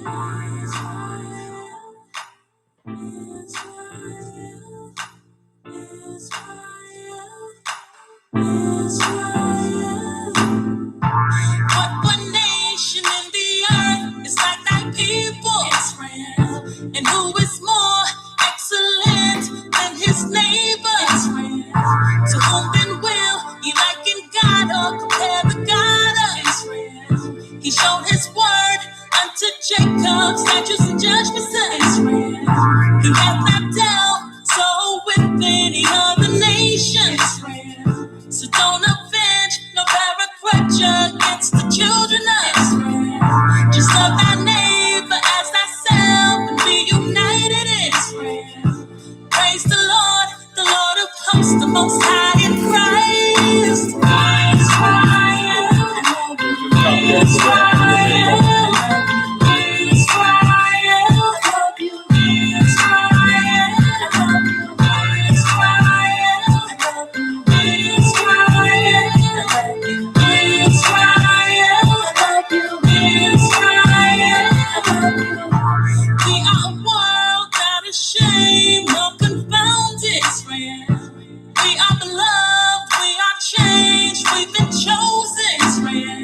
What nation in the earth is like thy people, Israel? And who is more excellent than his neighbor, Israel? To whom then will he liken God or compare the God of Israel? He showed his word unto Jacob, statutes and judgments to Israel. He hath not dealt so with any other nation, Israel. So don't avenge, no bear a grudge against the children of Israel. Just love thy neighbor as thyself and be united in Israel. Praise the Lord of hosts, the most high in Christ. Israel, Israel, we are a world that is shame, no confounded Israel. We are beloved, we are changed, we've been chosen Israel.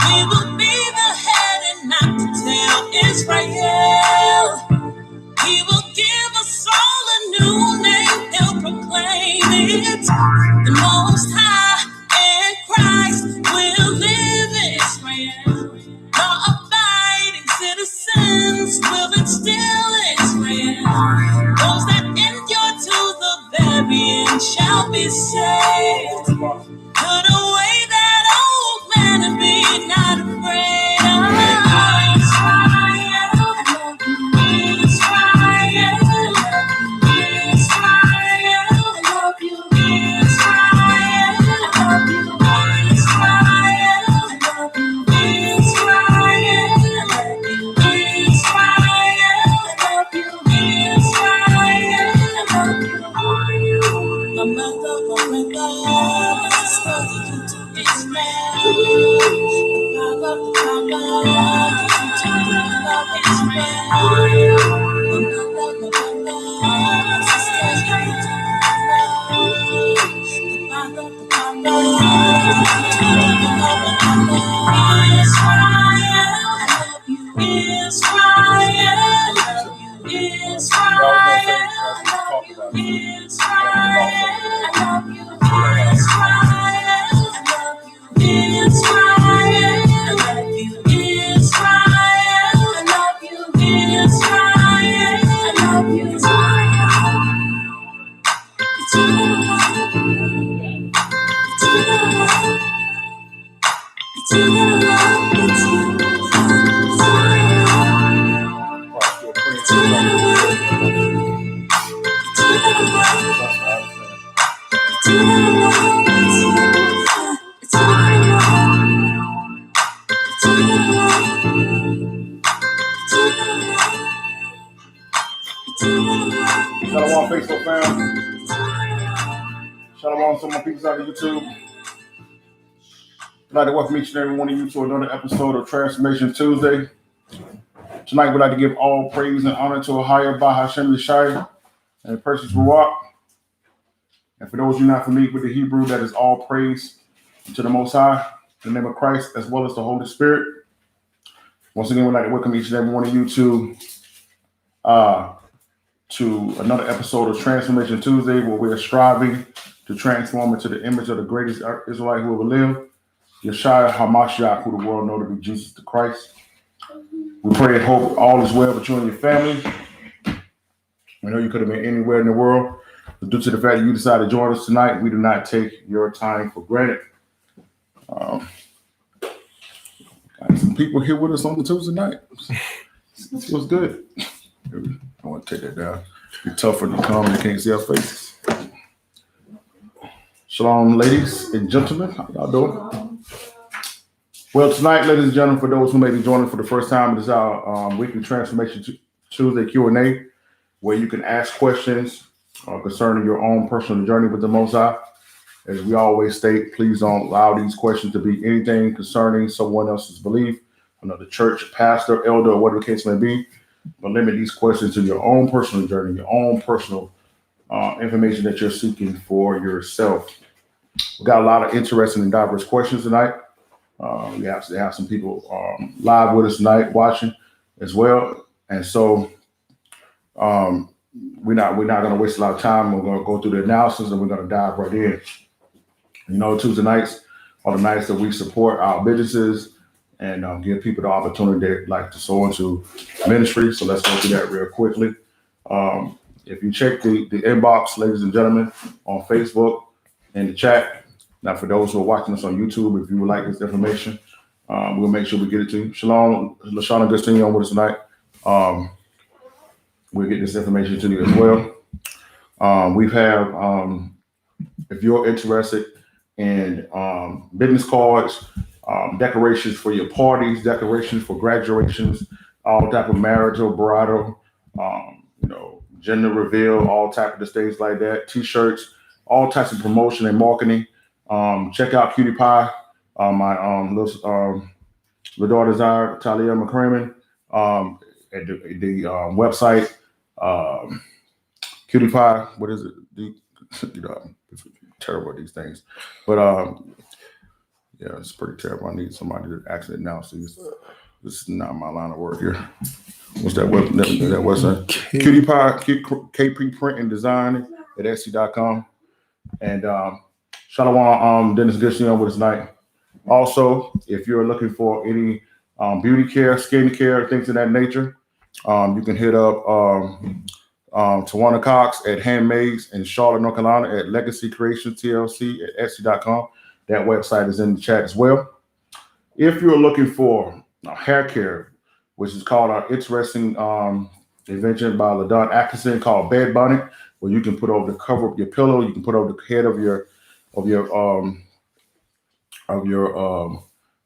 We will be the head and not the tail, Israel. He will give us all a new name, he'll proclaim it. The Most High and Christ will live in Israel. Law-abiding citizens will instill Israel. Those that endure to the very end shall be saved. Put away that old man and be not afraid of Israel. Israel, Israel, I love you. Israel, I love you. Israel, I love you. Israel, I love you. Israel, I love you. Israel, I love you. My mother, my sister, Israel. The Shalom, Facebook fam. Shalom, some more people out of YouTube. I'd like to welcome each and every one of you to another episode of Transformation Tuesday. Tonight, we'd like to give all praise and honor to a higher by Hashem Yeshai and Persis Ruach. And for those of you not familiar with the Hebrew, that is all praise to the Most High, in the name of Christ, as well as the Holy Spirit. Once again, we'd like to welcome each and every one of you to another episode of Transformation Tuesday, where we are striving to transform into the image of the greatest Israelite who ever lived, Yeshua HaMashiach, who the world knows to be Jesus the Christ. We pray and hope all is well with you and your family. We know you could have been anywhere in the world, but due to the fact that you decided to join us tonight, we do not take your time for granted. Got some people here with us on the Tuesday night. It feels good. I want to take that down. It's tough for them to come and they can't see our faces. Shalom, ladies and gentlemen. How y'all doing? Well, tonight, ladies and gentlemen, for those who may be joining for the first time, it is our weekly Transformation Tuesday Q&A, where you can ask questions concerning your own personal journey with the Most High. As we always state, please don't allow these questions to be anything concerning someone else's belief, another church pastor, elder, or whatever the case may be. But limit these questions to your own personal journey, your own personal information that you're seeking for yourself. We got a lot of interesting and diverse questions tonight. We have some people live with us tonight watching as well, and so we're not going to waste a lot of time. We're going to go through the analysis and we're going to dive right in. You know, Tuesday nights are the nights that we support our businesses and give people the opportunity they like to sow into ministry. So let's go through that real quickly. If you check the inbox, ladies and gentlemen, on Facebook and the chat. Now, for those who are watching us on YouTube, if you would like this information, we'll make sure we get it to you. Shalom, LaShawna, good seeing you on with us tonight. We'll get this information to you as well. We have, if you're interested in business cards, decorations for your parties, decorations for graduations, all type of marital, bridal, gender reveal, all type of things like that, T-shirts, all types of promotion and marketing. Check out Cutie Pie, my little daughter Desire, Talia McCrammon, at the website, Cutie Pie. What is it? It's terrible, these things, but yeah, it's pretty terrible. I need somebody to actually announce these. This is not my line of work here. What's that website? Cutie Pie, KP Print and Design at Etsy.com. And Shalom, Dennis Gushion with us tonight. Also, if you're looking for any beauty care, skin care, things of that nature, you can hit up Tawana Cox at Handmaids in Charlotte, North Carolina at Legacy Creations TLC at Etsy.com. That website is in the chat as well. If you're looking for hair care, which is called our interesting invention by LaDon Atkinson called Bed Bonnet, where you can put over the cover of your pillow, you can put over the head of your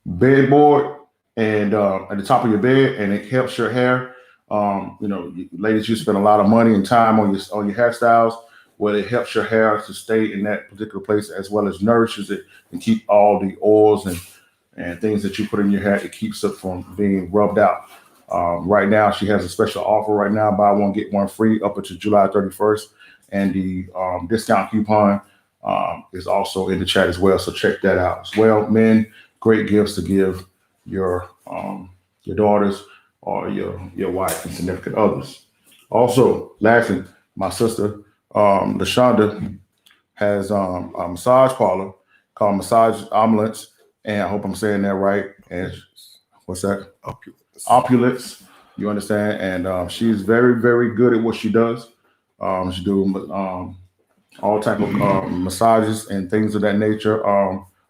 bedboard and at the top of your bed, and it helps your hair. Ladies, you spend a lot of money and time on your hairstyles. Well, it helps your hair to stay in that particular place, as well as nourishes it and keep all the oils and things that you put in your hair. It keeps it from being rubbed out. Right now, she has a special offer right now, buy one, get one free up until July 31st. And the discount coupon is also in the chat as well. So check that out as well. Men, great gifts to give your daughters or your wife and significant others. Also, lastly, my sister, LaShonda, has a massage parlor called Massage Omelets. And I hope I'm saying that right. And what's that? Opulence. You understand? And she's very, very good at what she does. She do all type of massages and things of that nature,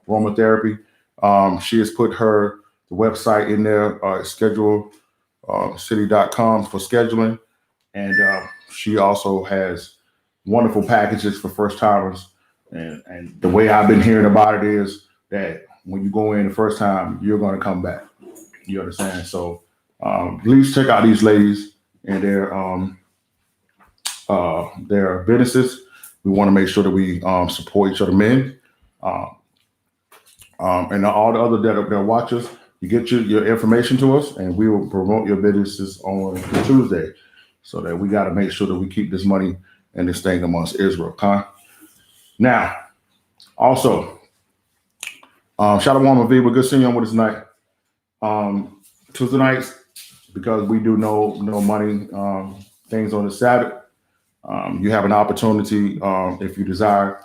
aromatherapy. She has put the website in there, schedulcity.com for scheduling. And she also has wonderful packages for first timers. And the way I've been hearing about it is that when you go in the first time, you're going to come back. You understand? So please check out these ladies and their businesses. We want to make sure that we support each other, men. And all the other that watch us, you get your information to us, and we will promote your businesses on Tuesday, so that we got to make sure that we keep this money and this thing amongst Israel. Huh? Now, also, Shalom Aviv, we're good seeing you on with us tonight. Tuesday nights, because we do no money things on the Sabbath. You have an opportunity, if you desire,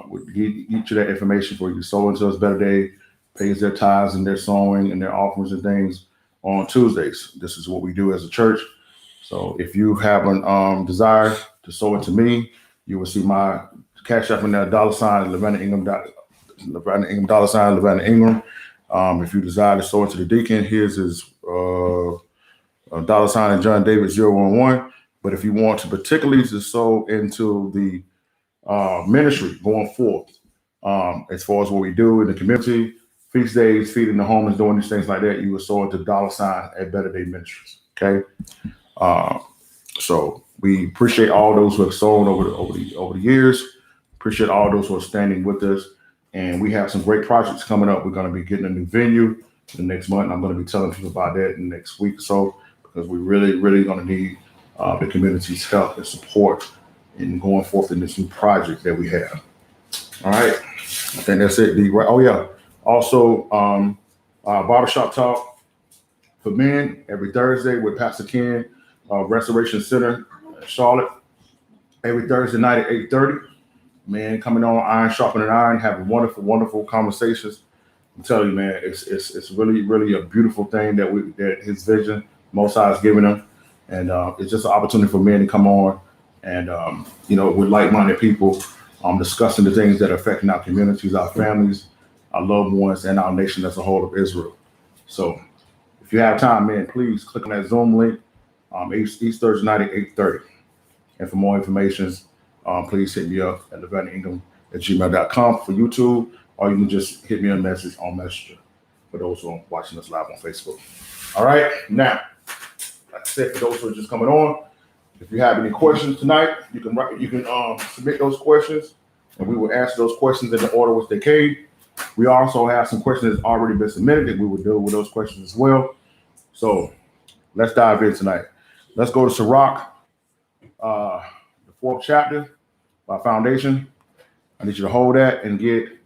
we get you that information for you to sow into us. Better Day pays their tithes and their sowing and their offerings and things on Tuesdays. This is what we do as a church. So if you have a desire to sow into me, you will see my cash app in there, $, Lavender Ingram, $, Ingram. If you desire to sow into the deacon, here's his $, and John David 011. But if you want to particularly to sow into the ministry going forth, as far as what we do in the community, feast days, feeding the homeless, doing these things like that, you will sow into $, at Better Day Ministries. Okay. So we appreciate all those who have sown over the years. Appreciate all those who are standing with us. And we have some great projects coming up. We're going to be getting a new venue the next month. I'm going to be telling people about that in the next week or so, because we really, really going to need the community's help and support in going forth in this new project that we have. All right. I think that's it, D. Right. Oh, yeah. Also, Barbershop Talk for Men every Thursday with Pastor Ken, Restoration Center, Charlotte, every Thursday night at 8:30. Man, coming on Iron Sharpening Iron, having wonderful, wonderful conversations. I'm telling you, man, it's really, really a beautiful thing that his vision, Most High is giving him, and it's just an opportunity for men to come on and with like-minded people, discussing the things that are affecting our communities, our families, our loved ones, and our nation as a whole of Israel. So, if you have time, man, please click on that Zoom link each Thursday night at 8:30. And for more information, please hit me up at levantingham@gmail.com for YouTube, or you can just hit me a message on Messenger for those who are watching us live on Facebook. All right, now, like I said, for those who are just coming on, if you have any questions tonight, you can submit those questions, and we will answer those questions in the order which they came. We also have some questions that's already been submitted that we will deal with those questions as well. So let's dive in tonight. Let's go to Sirach, the 4th chapter by Foundation. I need you to hold that and get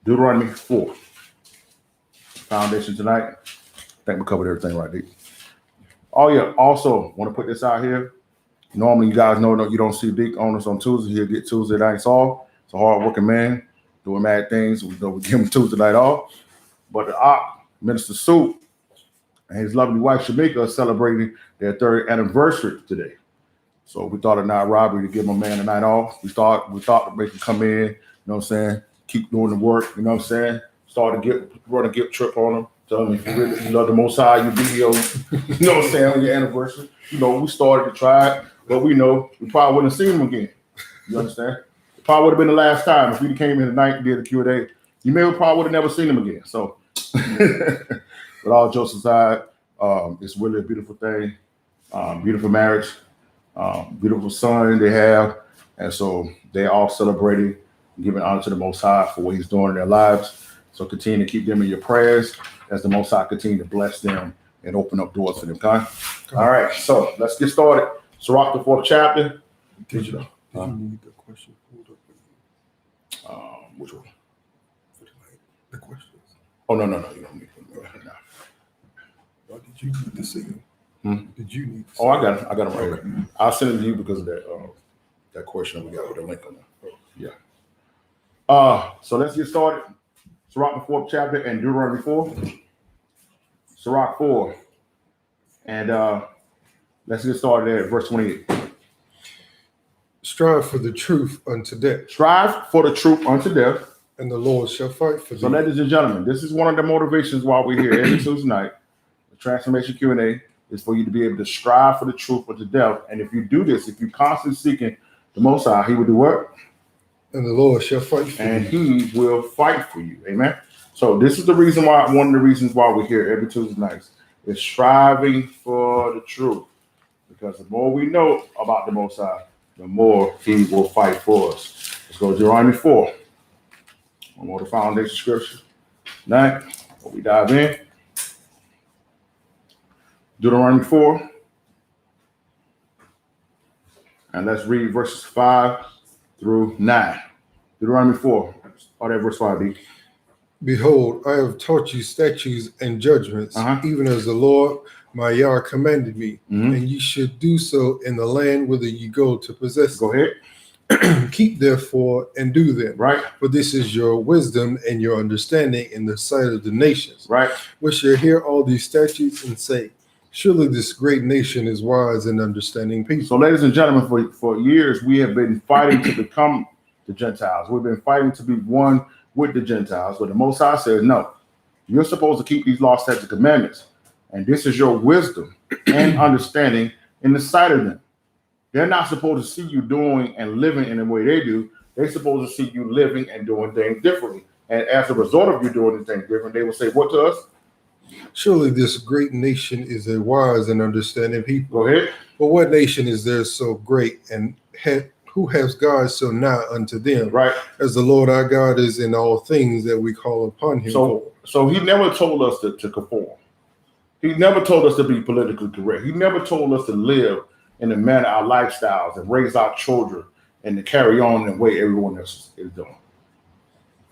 Deuteronomy 4. Foundation tonight. I think we covered everything right there. Oh yeah, also want to put this out here. Normally you guys know that you don't see Deke on us on Tuesday. He'll get Tuesday nights off. It's a hard-working man doing mad things. We give him Tuesday night off. But the Minister Soup and his lovely wife Shamika are celebrating their 3rd anniversary today. So we thought it not robbery to give my man a night off. We thought to make him come in, you know what I'm saying, keep doing the work, you know what I'm saying, start to run a guilt trip on him. Tell him if you really love the Most High, you video, you know what I'm saying, on your anniversary. You know, we started to try it, but we know we probably wouldn't have seen him again. You understand? It probably would have been the last time. If we came in tonight and did a Q&A, you probably would have never seen him again. So, but all jokes aside, it's really a beautiful thing, beautiful marriage. Beautiful son they have, and so they're all celebrating, giving honor to the Most High for what He's doing in their lives. So continue to keep them in your prayers as the Most High continue to bless them and open up doors for them. Okay? All right, so let's get started. Sirach, the 4th chapter. Did you need the question pulled up? Which one? For tonight, the questions. Oh no, you don't need them. No. Or did you need to see them? Did you need? Oh, I got them right here. I'll send it to you because of that question we got with the link on there. Yeah. So let's get started. Sirach, the 4th chapter and Deuteronomy 4. Sirach 4. And let's get started at verse 28. Strive for the truth unto death. Strive for the truth unto death. And the Lord shall fight for thee. So ladies and gentlemen, this is one of the motivations why we're here every Tuesday night. The Transformation Q&A is for you to be able to strive for the truth unto death. And if you do this, if you're constantly seeking the Most High, He will do what? And the Lord shall fight for you. And He will fight for you. Amen. So this is the reason why, one of the reasons why we're here every Tuesday nights is striving for the truth. Because the more we know about the Most High, the more He will fight for us. Let's go to Deuteronomy 4. One more the foundation scripture. Tonight, before we dive in. Deuteronomy 4. And let's read verses 5 through 9. Deuteronomy 4. Start at verse 5, D. Behold, I have taught you statutes and judgments, even as the Lord my Yah commanded me, and you should do so in the land whither you go to possess. Go ahead. Keep therefore and do them. Right. For this is your wisdom and your understanding in the sight of the nations. Right. Which shall hear all these statutes and say, surely this great nation is wise and understanding people. So, ladies and gentlemen, for years we have been fighting to become the Gentiles. We've been fighting to be one with the Gentiles. But the Most High says, no, you're supposed to keep these laws, statutes, and commandments. And this is your wisdom and understanding in the sight of them. They're not supposed to see you doing and living in the way they do. They're supposed to see you living and doing things differently. And as a result of you doing things different, they will say, what to us? Surely this great nation is a wise and understanding people. Go ahead. But what nation is there so great and who has God so nigh unto them? Right. As the Lord our God is in all things that we call upon him for. So he never told us to conform. He never told us to be politically correct. He never told us to live in the manner our lifestyles and raise our children and to carry on the way everyone else is doing.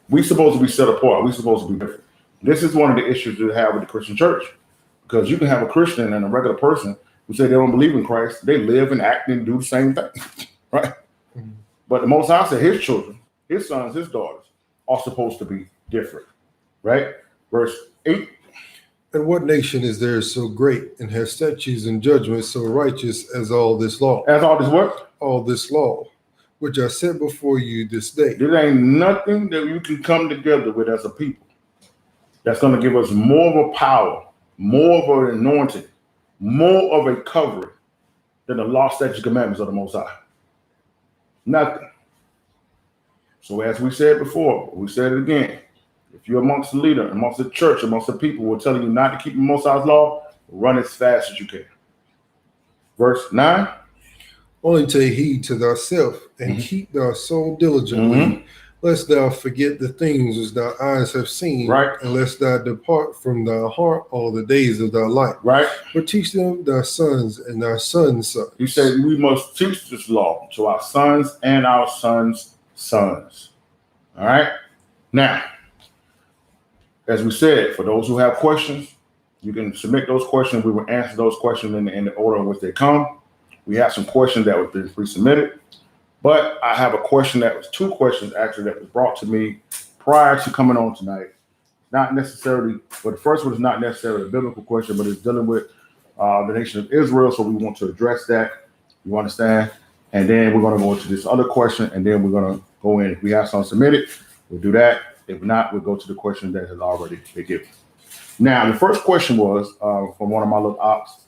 We're supposed to be set apart. We're supposed to be different. This is one of the issues we have with the Christian church, because you can have a Christian and a regular person who say they don't believe in Christ. They live and act and do the same thing, right? Mm-hmm. But the Most High said his children, his sons, his daughters are supposed to be different, right? Verse 8. And what nation is there so great and has statutes and judgments so righteous as all this law? As all this what? All this law, which I set before you this day. There ain't nothing that you can come together with as a people that's going to give us more of a power, more of an anointing, more of a covering than the law, statutes, commandments of the Most High. Nothing. So as we said before, we said it again. If you're amongst the leader, amongst the church, amongst the people who are telling you not to keep the Most High's law, run as fast as you can. Verse 9. Only take heed to thyself and keep thy soul diligently, lest thou forget the things which thy eyes have seen, right, and lest thou depart from thy heart all the days of thy life. Right. But teach them thy sons and thy sons' sons. He said we must teach this law to our sons and our sons' sons. All right. Now, as we said, for those who have questions, you can submit those questions. We will answer those questions in the order in which they come. We have some questions that were pre-submitted, but I have a question that was two questions actually that was brought to me prior to coming on tonight. Not necessarily, but the first one is not necessarily a biblical question, but it's dealing with the nation of Israel. So we want to address that. You understand? And then we're going to go into this other question, and then we're going to go in. If we have some submitted, we'll do that. If not, we'll go to the question that has already been given. Now, the first question was from one of my little ops.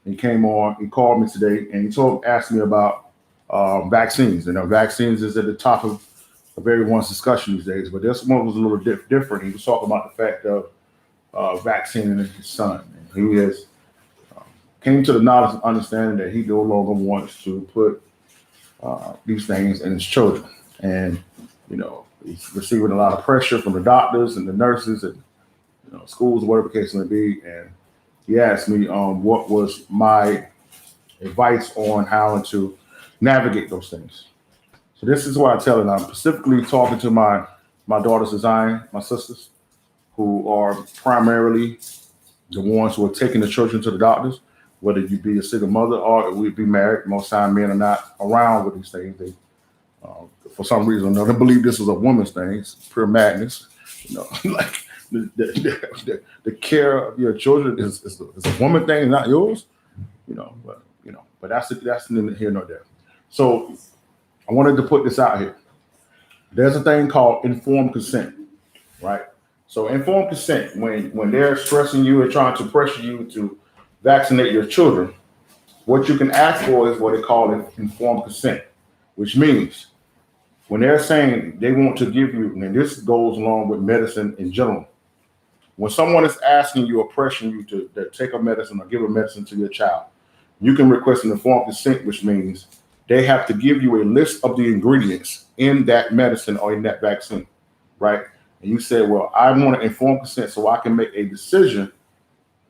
He came on, he called me today, and he asked me about vaccines. You know, vaccines is at the top of everyone's discussion these days, but this one was a little different. He was talking about the fact of vaccinating his son. And he has came to the knowledge and understanding that he no longer wants to put these things in his children. And, you know, he's receiving a lot of pressure from the doctors and the nurses and, you know, schools, whatever the case may be. And he asked me what was my advice on how to navigate those things. So this is what I tell him. I'm specifically talking to my daughters of Zion, my sisters, who are primarily the ones who are taking the children to the doctors, whether you be a single mother or we be married. Most time men are not around with these things. They, for some reason, they believe this is a woman's thing. It's pure madness. You know, like the care of your children is a woman thing, not yours. You know, but that's neither here nor there. So I wanted to put this out here. There's a thing called informed consent, right? So informed consent, when they're stressing you and trying to pressure you to vaccinate your children, what you can ask for is what they call informed consent, which means when they're saying they want to give you, and this goes along with medicine in general, when someone is asking you or pressuring you to take a medicine or give a medicine to your child, you can request an informed consent, which means they have to give you a list of the ingredients in that medicine or in that vaccine, right? And you say, well, I want an informed consent so I can make a decision,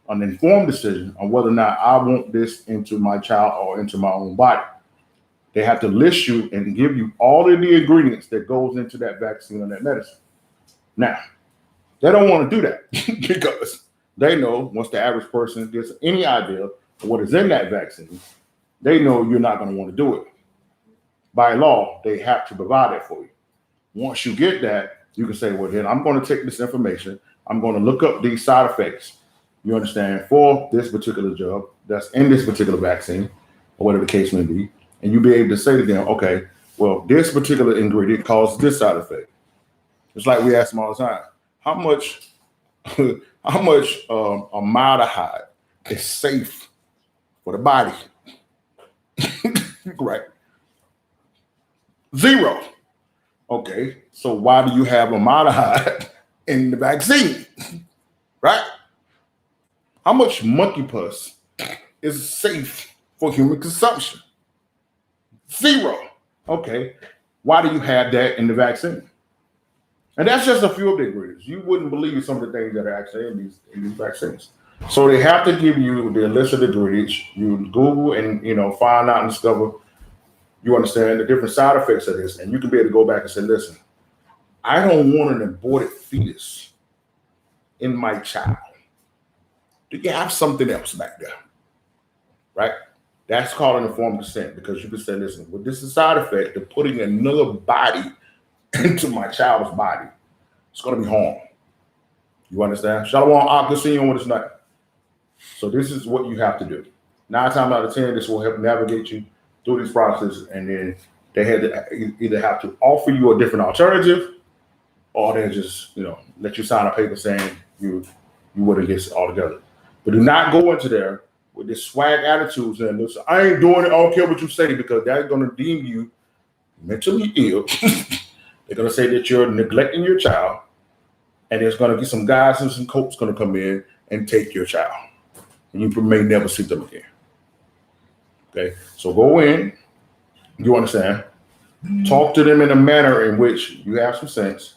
an informed decision on whether or not I want this into my child or into my own body. They have to list you and give you all of the ingredients that goes into that vaccine or that medicine. Now, they don't want to do that because they know once the average person gets any idea of what is in that vaccine, they know you're not going to want to do it. By law, they have to provide that for you. Once you get that, you can say, well, then I'm going to take this information. I'm going to look up these side effects, you understand, for this particular drug that's in this particular vaccine or whatever the case may be. And you'll be able to say to them, okay, well, this particular ingredient causes this side effect. It's like we ask them all the time, how much formaldehyde is safe for the body? Right. 0. Okay, so why do you have formaldehyde in the vaccine? Right? How much monkey pus is safe for human consumption? 0. Okay, why do you have that in the vaccine? And that's just a few of the ingredients. You wouldn't believe some of the things that are actually in these vaccines. So they have to give you the list of the ingredients. You Google and find out and discover. You understand the different side effects of this, and you can be able to go back and say, "Listen, I don't want an aborted fetus in my child. Do you have something else back there?" Right? That's called an informed consent because you can say, "Listen, with this is a side effect of putting another body into my child's body, it's going to be harm." You understand? Shalom, good seeing you on this night. So this is what you have to do. 9 times out of 10, this will help navigate you through this process, and then they had to either have to offer you a different alternative, or they just let you sign a paper saying you wouldn't get it altogether. But do not go into there with this swag attitude and listen, I ain't doing it. I don't care what you say, because that's going to deem you mentally ill. They're going to say that you're neglecting your child, and there's going to be some guys and some cops going to come in and take your child, and you may never see them again. Okay, so go in. You understand? Talk to them in a manner in which you have some sense.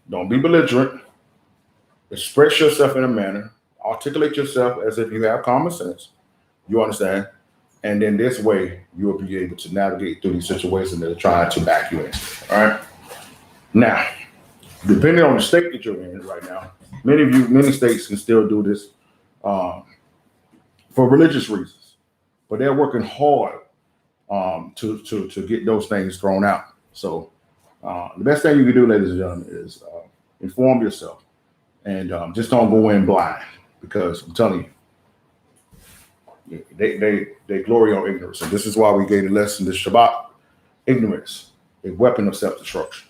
Don't be belligerent. Express yourself in a manner. Articulate yourself as if you have common sense. You understand? And then this way, you'll be able to navigate through these situations that are trying to back you in. All right? Now, depending on the state that you're in right now, many states can still do this for religious reasons. But they're working hard to get those things thrown out. So the best thing you can do, ladies and gentlemen, is inform yourself, and just don't go in blind, because I'm telling you, they glory on ignorance, and this is why we gave the lesson this Shabbat: ignorance, a weapon of self-destruction.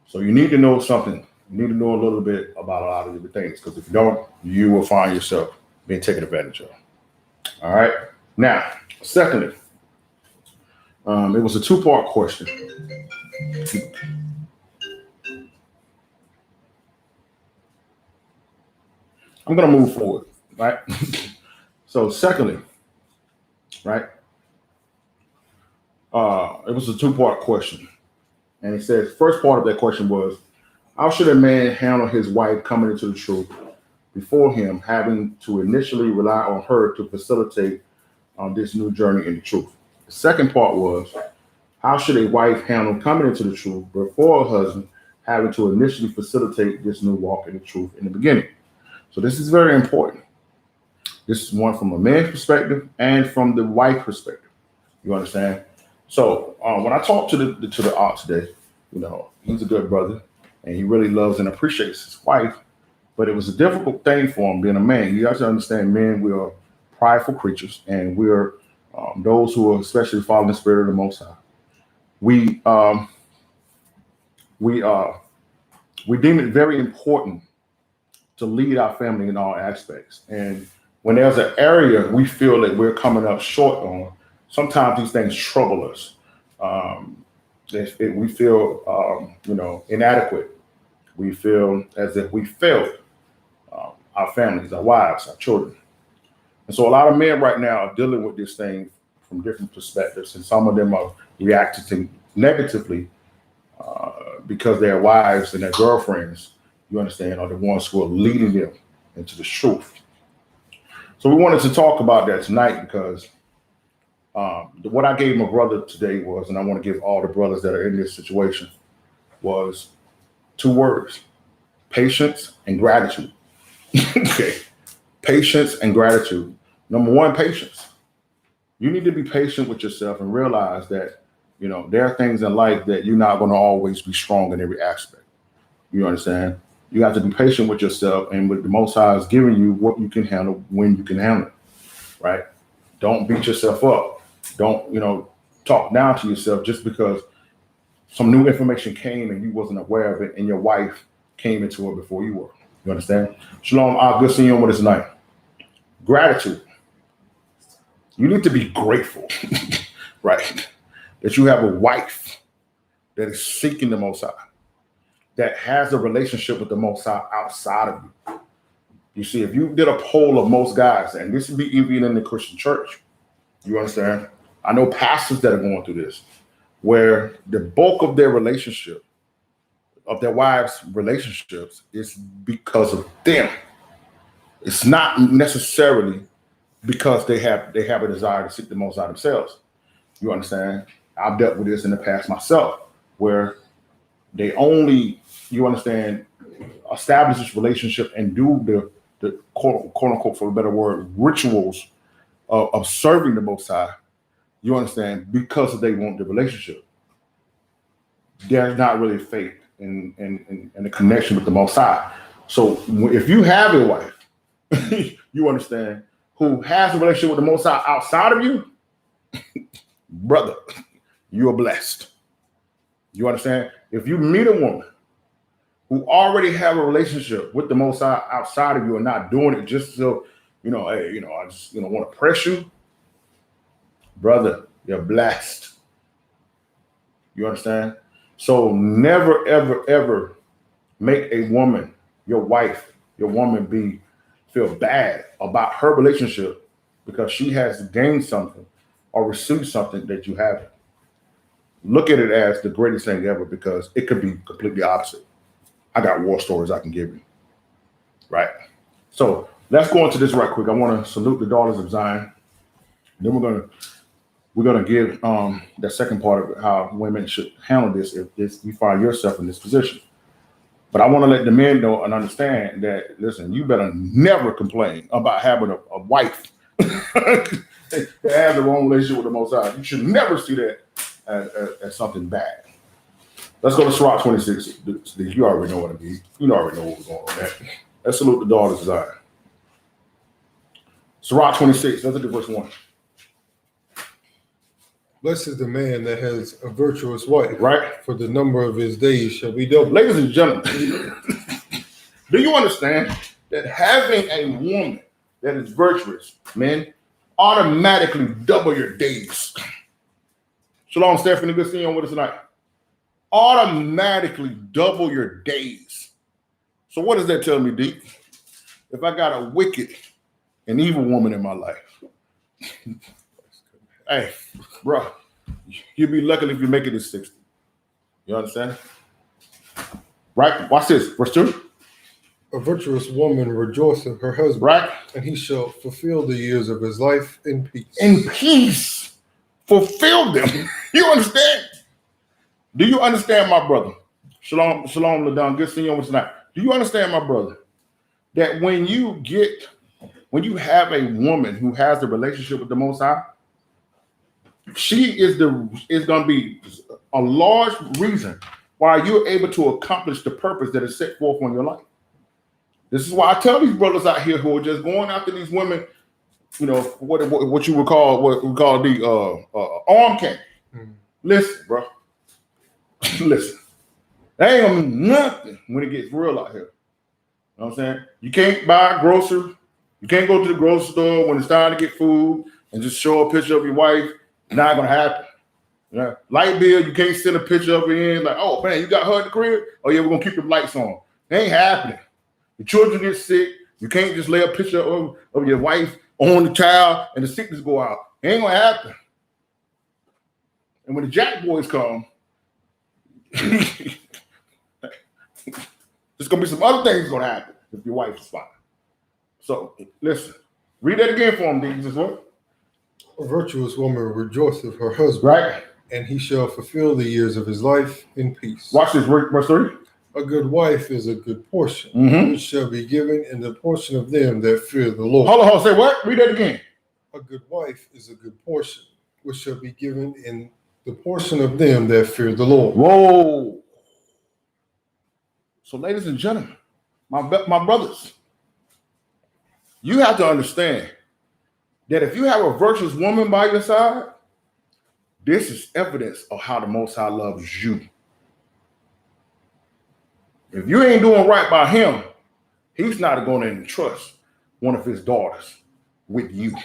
So you need to know something. You need to know a little bit about a lot of different things, because if you don't, you will find yourself being taken advantage of. All right. Now, secondly, it was a 2-part question. I'm going to move forward, right? So, secondly, right, it was a 2-part question. And it says, first part of that question was, how should a man handle his wife coming into the truth before him, having to initially rely on her to facilitate this new journey in the truth? The second part was, how should a wife handle coming into the truth before her husband, having to initially facilitate this new walk in the truth in the beginning? So this is very important. This is one from a man's perspective and from the wife perspective. You understand? So when I talked to the aunt today, he's a good brother, and he really loves and appreciates his wife. But it was a difficult thing for him being a man. You have to understand, men, we are prideful creatures, and we're those who are especially following the spirit of the Most High. We deem it very important to lead our family in all aspects. And when there's an area we feel that we're coming up short on, sometimes these things trouble us. We feel, inadequate. We feel as if we failed our families, our wives, our children. And so a lot of men right now are dealing with this thing from different perspectives, and some of them are reacting negatively because their wives and their girlfriends, you understand, are the ones who are leading them into the truth. So we wanted to talk about that tonight, because what I gave my brother today was, and I want to give all the brothers that are in this situation, was 2 words: patience and gratitude. Okay. Patience and gratitude. Number 1, patience. You need to be patient with yourself and realize that, there are things in life that you're not going to always be strong in every aspect. You understand? You have to be patient with yourself, and with the Most High is giving you what you can handle when you can handle it, right? Don't beat yourself up. Don't, talk down to yourself just because some new information came and you wasn't aware of it, and your wife came into it before you were. You understand? Shalom, good seeing you on this night. Gratitude. You need to be grateful, right? That you have a wife that is seeking the Most High, that has a relationship with the Most High outside of you. You see, if you did a poll of most guys, and this would be even in the Christian church, you understand? I know pastors that are going through this. where the bulk of their relationship, of their wives' relationships, is because of them. It's not necessarily because they have a desire to seek the Most High themselves. You understand? I've dealt with this in the past myself, where they only, you understand, establish this relationship and do the quote unquote, for a better word, rituals of serving the Most High. You understand? Because they want the relationship. There's not really faith in the connection with the Most High. So if you have a wife, you understand, who has a relationship with the Most High outside of you, brother, you are blessed. You understand? If you meet a woman who already have a relationship with the Most High outside of you and not doing it just so, hey, I just, want to press you, brother, you're blessed. You understand? So never, ever, ever make a woman, your wife, your woman feel bad about her relationship because she has gained something or received something that you haven't. Look at it as the greatest thing ever, because it could be completely opposite. I got war stories I can give you. Right? So let's go into this right quick. I want to salute the daughters of Zion. Then we're gonna give the second part of how women should handle this if you find yourself in this position. But I want to let the men know and understand that, listen, you better never complain about having a wife that has the wrong relationship with the Most High. You should never see that as something bad. Let's go to Sirach 26. You already know what it is. You already know what we're going on there. Let's salute the daughters of Zion. Sirach 26, let's look at verse 1. Blessed is the man that has a virtuous wife, right? For the number of his days shall be doubled. Ladies and gentlemen, do you understand that having a woman that is virtuous, men, automatically double your days? Shalom, Stephanie, good seeing you with us tonight. Automatically double your days. So what does that tell me, D? If I got a wicked and evil woman in my life, hey, bro, you'll be lucky if you make it to 60. You understand? Right? Watch this. Verse 2. A virtuous woman rejoiceth her husband, right? And he shall fulfill the years of his life in peace. In peace. Fulfill them. You understand? Do you understand, my brother? Shalom, Ladon. Good seeing you tonight. Do you understand, my brother, that when you have a woman who has a relationship with the Most High, she is going to be a large reason why you're able to accomplish the purpose that is set forth on your life. This is why I tell these brothers out here who are just going after these women, what you would call the arm candy. Listen, bro. Listen. That ain't gonna mean nothing when it gets real out here. You know what I'm saying? You can't buy groceries. You can't go to the grocery store when it's time to get food and just show a picture of your wife. Not gonna happen. Yeah. Light bill, you can't send a picture of her in like, oh man, you got her in the crib? Oh yeah, we're gonna keep the lights on. It ain't happening. The children get sick. You can't just lay a picture of your wife on the child and the sickness go out. It ain't gonna happen. And when the jack boys come, there's gonna be some other things gonna happen if your wife is fine. So listen, read that again for him, D. Just what? A virtuous woman rejoiceth her husband, right? And he shall fulfill the years of his life in peace. Watch this, verse 3. A good wife is a good portion, which shall be given in the portion of them that fear the Lord. Hold on, say what? Read that again. A good wife is a good portion, which shall be given in the portion of them that fear the Lord. Whoa. So, ladies and gentlemen, my brothers, you have to understand that if you have a virtuous woman by your side, this is evidence of how the Most High loves you. If you ain't doing right by him, he's not going to entrust one of his daughters with you.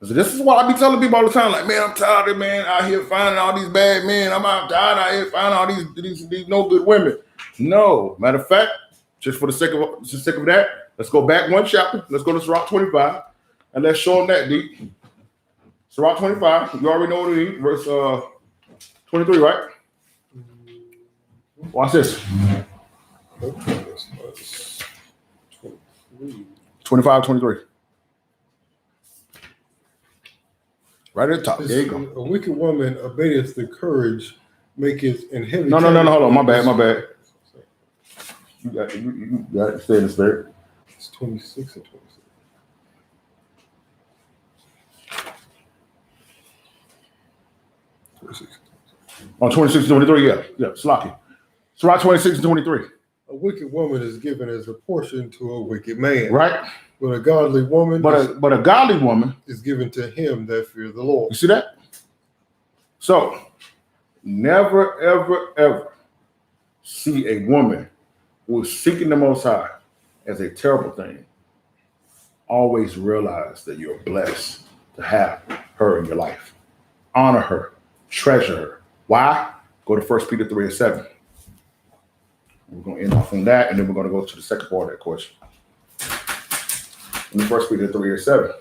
So this is what I be telling people all the time. Like, man, I'm tired of man out here finding all these bad men. I'm tired out here finding all these no good women. No, matter of fact, just for the sake of that, let's go back one chapter. Let's go to Sirach 25, and let's show them that, D. Sirach 25. You already know what it is. Verse 23, right? Watch this. 25, 23. Right at the top. There you go. A wicked woman abateth the courage, maketh and heavy. No. Hold on. My bad. You got it. Stay in the spirit. It's 26 and 26. On 26 and 23, yeah. Slocky. Sirach 26 and 23. A wicked woman is given as a portion to a wicked man. Right. But a godly woman but a godly woman is given to him that fear the Lord. You see that? So never, ever see a woman who is seeking the Most High as a terrible thing. Always realize that you're blessed to have her in your life. Honor her. Treasure her. Why? Go to 1 Peter 3 and 7. We're going to end off on that, and then we're going to go to the second part of that question. In 1 Peter 3 and 7.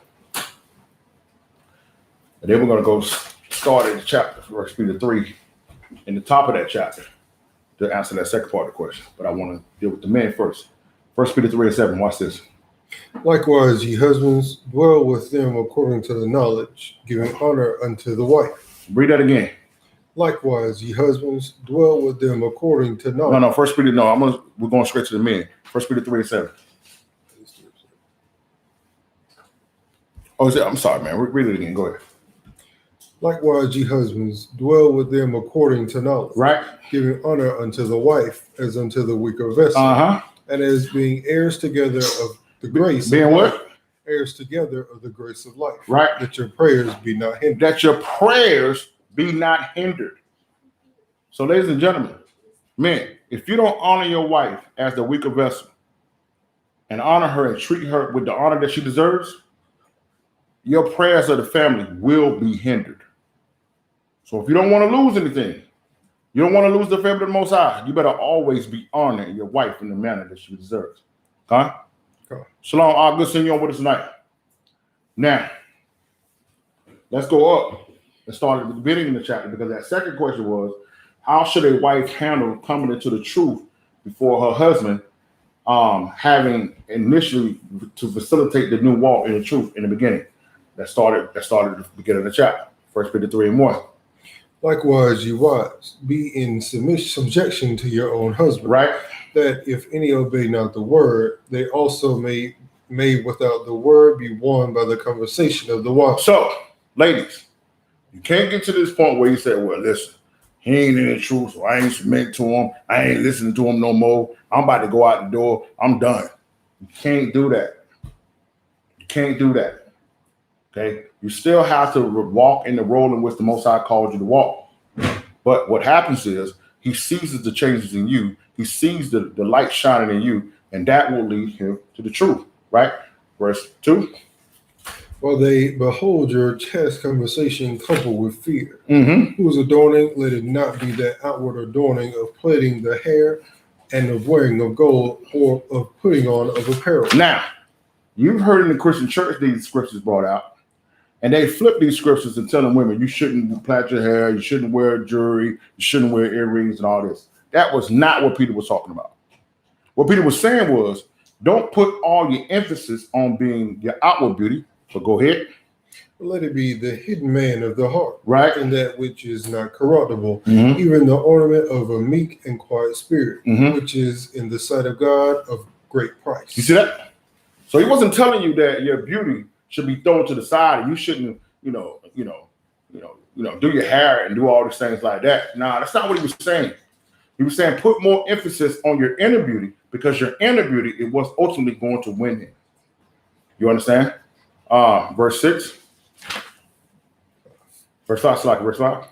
And then we're going to go start at the chapter, 1 Peter 3, in the top of that chapter, to answer that second part of the question. But I want to deal with the men first. 1 Peter 3 and 7. Watch this. Likewise, ye husbands, dwell with them according to the knowledge, giving honor unto the wife. Read that again. Likewise, ye husbands, dwell with them according to knowledge. No. 1 Peter, no. We're going straight to the men. 1 Peter 3 and 7. Oh, I'm sorry, man. Read it again. Go ahead. Likewise, ye husbands, dwell with them according to knowledge. Right. Giving honor unto the wife as unto the weaker vessel. And as being heirs together of the grace. Being what? Heirs together of the grace of life. Right. That your prayers be not hindered. That your prayers be not hindered. So, ladies and gentlemen, men, if you don't honor your wife as the weaker vessel and honor her and treat her with the honor that she deserves, your prayers of the family will be hindered. So if you don't want to lose anything, you don't want to lose the favor of the Most High, you better always be honoring your wife in the manner that she deserves. Okay? Shalom, all good seeing you on with us tonight. Now, let's go up and start at the beginning of the chapter, because that second question was, how should a wife handle coming into the truth before her husband having initially to facilitate the new walk in the truth in the beginning? That started at the beginning of the chapter, 1 Peter 3 and 1. Likewise, ye wives, be in subjection to your own husband. Right. That if any obey not the word, they also may without the word be won by the conversation of the wife. So, ladies, you can't get to this point where you say, well, listen, he ain't in the truth, so I ain't submitting to him. I ain't listening to him no more. I'm about to go out the door. I'm done. You can't do that. You can't do that. Okay, you still have to walk in the role in which the Most High called you to walk. But what happens is he sees the changes in you. He sees the light shining in you, and that will lead him to the truth. Right? Verse 2. While they behold your chaste conversation coupled with fear, whose adorning, let it not be that outward adorning of plaiting the hair and of wearing of gold or of putting on of apparel. Now, you've heard in the Christian church these scriptures brought out. And they flip these scriptures and telling women, you shouldn't plait your hair, you shouldn't wear jewelry, you shouldn't wear earrings and all this. That was not what Peter was talking about. What Peter was saying was, don't put all your emphasis on being your outward beauty, but go ahead. Let it be the hidden man of the heart, right? And that which is not corruptible, even the ornament of a meek and quiet spirit, which is in the sight of God of great price. You see that? So he wasn't telling you that your beauty should be thrown to the side and you shouldn't, do your hair and do all these things like that. Nah, that's not what he was saying. He was saying put more emphasis on your inner beauty, because your inner beauty is what's ultimately going to win him. You understand? Verse 6. Verse 5.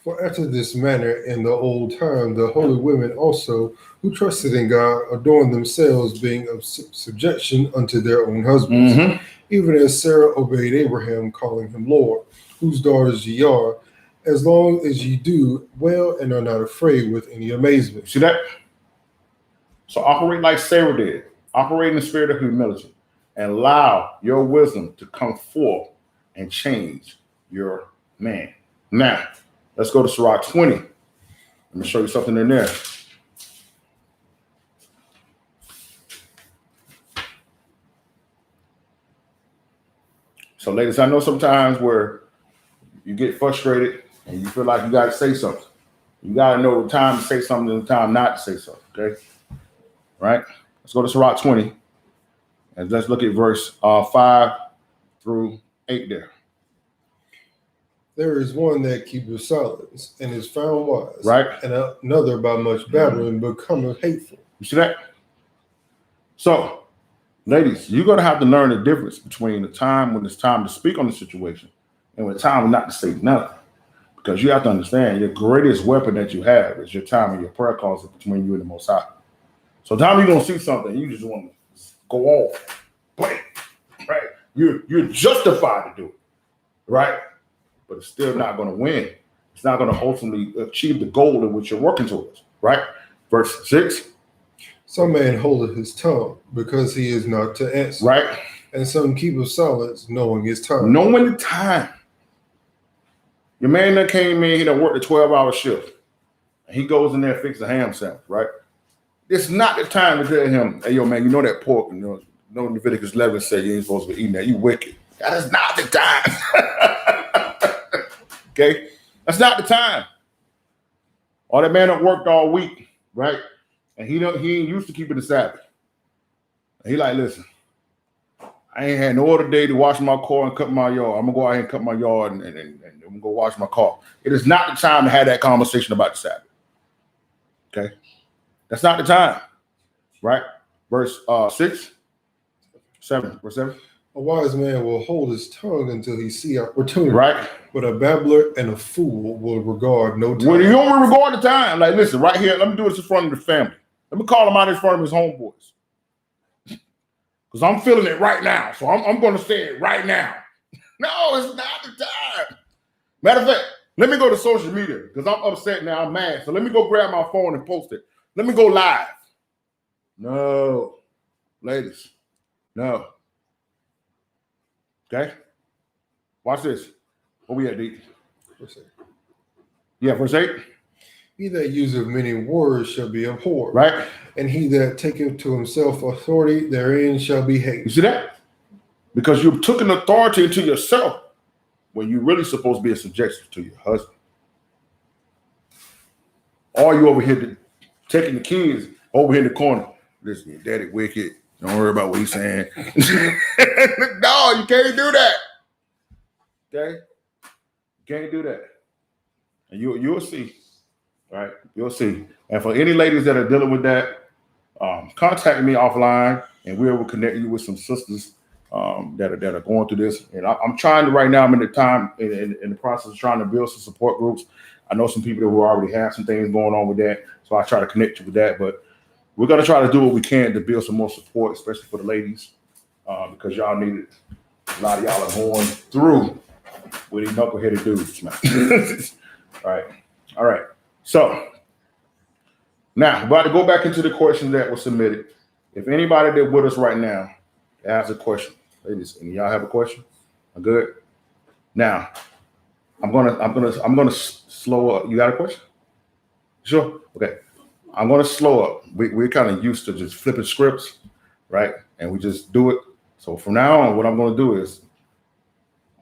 For after this manner in the old time, the holy women also, who trusted in God, adorned themselves, being of subjection unto their own husbands, even as Sarah obeyed Abraham, calling him Lord, whose daughters ye are, as long as ye do well and are not afraid with any amazement. See that? So operate like Sarah did. Operate in the spirit of humility and allow your wisdom to come forth and change your man. Now, let's go to Sirach 20. Let me show you something in there. So, ladies, I know sometimes where you get frustrated and you feel like you got to say something. You got to know the time to say something and the time not to say something, okay? Right? Let's go to Sirach 20. And let's look at verse 5 through 8 there. There is one that keepeth silence and is found wise, Right. and another by much babbling becometh hateful. You see that? So, ladies, you're going to have to learn the difference between the time when it's time to speak on the situation and when it's time not to say nothing. Because you have to understand your greatest weapon that you have is your time and your prayer closet between you and the Most High. So, time you're going to see something, you just want to go off, bam, right? You're justified to do it, right? But it's still not going to win. It's not going to ultimately achieve the goal in which you're working towards, right? Verse 6. Some man holdeth his tongue because he is not to answer. Right. And some keepeth silence knowing his time. Knowing the time. Your man that came in, he done worked a 12-hour shift. And he goes in there and fixes a ham sandwich, right? It's not the time to tell him, hey, yo, man, you know that pork, you know Leviticus 11 said you ain't supposed to be eating that. You wicked. That is not the time. Okay? That's not the time. Or that man that worked all week, right? And he ain't used to keeping the Sabbath. And he like, listen, I ain't had no other day to wash my car and cut my yard. I'm gonna go out here and cut my yard and I'm gonna go wash my car. It is not the time to have that conversation about the Sabbath. Okay? That's not the time. Right? Verse 7. A wise man will hold his tongue until he see opportunity. Right? But a babbler and a fool will regard no time. Well, you don't regard the time. Like, listen, right here, let me do this in front of the family. Let me call him out in front of his homeboys. Because I'm feeling it right now. So I'm going to say it right now. No, it's not the time. Matter of fact, let me go to social media because I'm upset now. I'm mad. So let me go grab my phone and post it. Let me go live. No. Ladies. No. Okay? Watch this. Where we at, D? Verse 8. Yeah, verse 8. He that useth many words shall be abhorred. Right? And he that taketh to himself authority therein shall be hated. You see that? Because you took an authority into yourself when you're really supposed to be a subjection to your husband. Or you over here taking the kids over here in the corner. Listen, your daddy wicked. Don't worry about what he's saying. No, you can't do that. Okay? You can't do that. And you'll see. Right? You'll see. And for any ladies that are dealing with that, contact me offline and we will connect you with some sisters that are going through this. And I'm trying to right now. I'm in the time in the process of trying to build some support groups. I know some people who already have some things going on with that, so I try to connect you with that. But we're gonna try to do what we can to build some more support, especially for the ladies, because y'all need it. A lot of y'all are going through with these knuckleheaded dudes, man. All right. So now, about to go back into the questions that were submitted. If anybody that's with us right now has a question, ladies, and y'all have a question, I'm good. Now, I'm gonna slow up. You got a question? Sure. Okay. I'm gonna slow up. We're kind of used to just flipping scripts, right? And we just do it. So from now on, what I'm gonna do is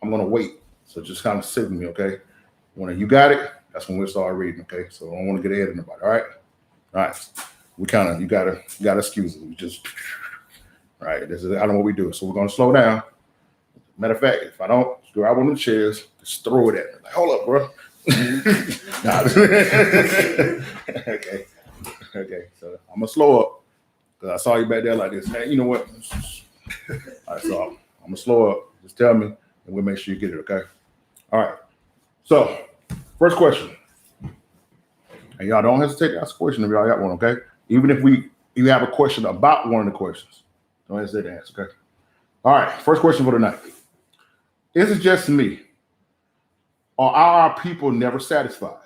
I'm gonna wait. So just kind of sit with me, okay? When you got it, that's when we'll start reading, okay? So I don't want to get ahead of nobody, all right? All right. We kind of you gotta excuse it. We just right. This is I don't know what we do. So we're gonna slow down. Matter of fact, if I don't grab one of the chairs, just throw it at me. Like, hold up, bro. Okay. Okay. So I'm gonna slow up because I saw you back there like this. Man, you know what? All right, so I'm gonna slow up. Just tell me, and we'll make sure you get it. Okay. All right. So first question. And y'all don't hesitate to ask a question if y'all got one, okay? Even if you have a question about one of the questions, don't hesitate to ask, okay? All right, first question for tonight. Is it just me? Or are our people never satisfied?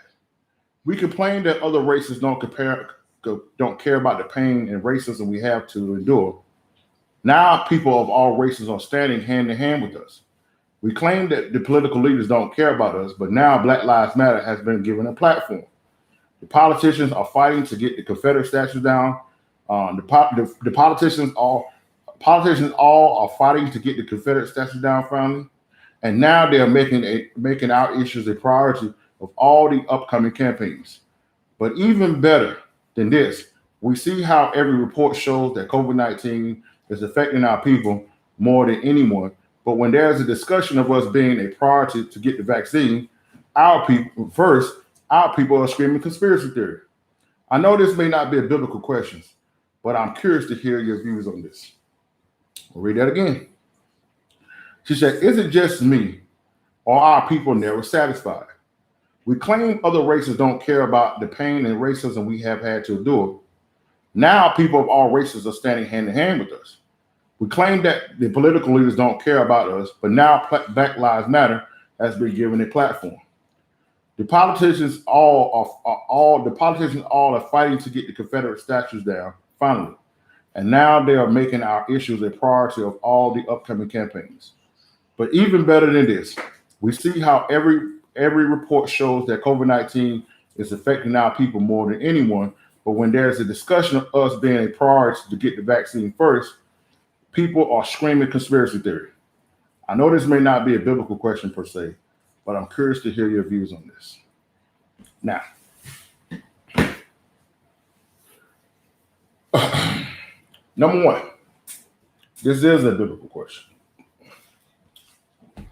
We complain that other races don't care about the pain and racism we have to endure. Now people of all races are standing hand in hand with us. We claim that the political leaders don't care about us, but now Black Lives Matter has been given a platform. The politicians are fighting to get the Confederate statues down. The politicians all are fighting to get the Confederate statues down finally, and now they are making our issues a priority of all the upcoming campaigns. But even better than this, we see how every report shows that COVID-19 is affecting our people more than anyone. But when there's a discussion of us being a priority to get the vaccine, our people are screaming conspiracy theory. I know this may not be a biblical question, but I'm curious to hear your views on this. I'll read that again. She said, is it just me or are people never satisfied? We claim other races don't care about the pain and racism we have had to endure. Now people of all races are standing hand in hand with us. We claim that the political leaders don't care about us, but now Black Lives Matter has been given a platform. The politicians all are fighting to get the Confederate statues down, finally. And now they are making our issues a priority of all the upcoming campaigns. But even better than this, we see how every report shows that COVID-19 is affecting our people more than anyone. But when there's a discussion of us being a priority to get the vaccine first, people are screaming conspiracy theory. I know this may not be a biblical question per se, but I'm curious to hear your views on this. Now, number one, this is a biblical question.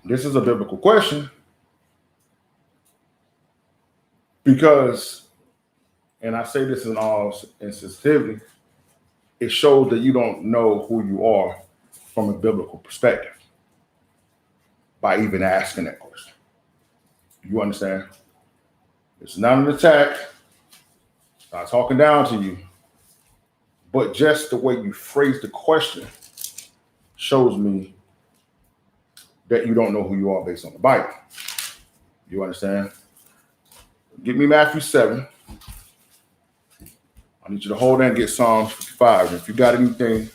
This is a biblical question because, and I say this in all sensitivity, it shows that you don't know who you are from a biblical perspective by even asking that question. You understand? It's not an attack. It's not talking down to you. But just the way you phrase the question shows me that you don't know who you are based on the Bible. You understand? Give me Matthew 7. I need you to hold that and get Psalms 55. And if you got anything,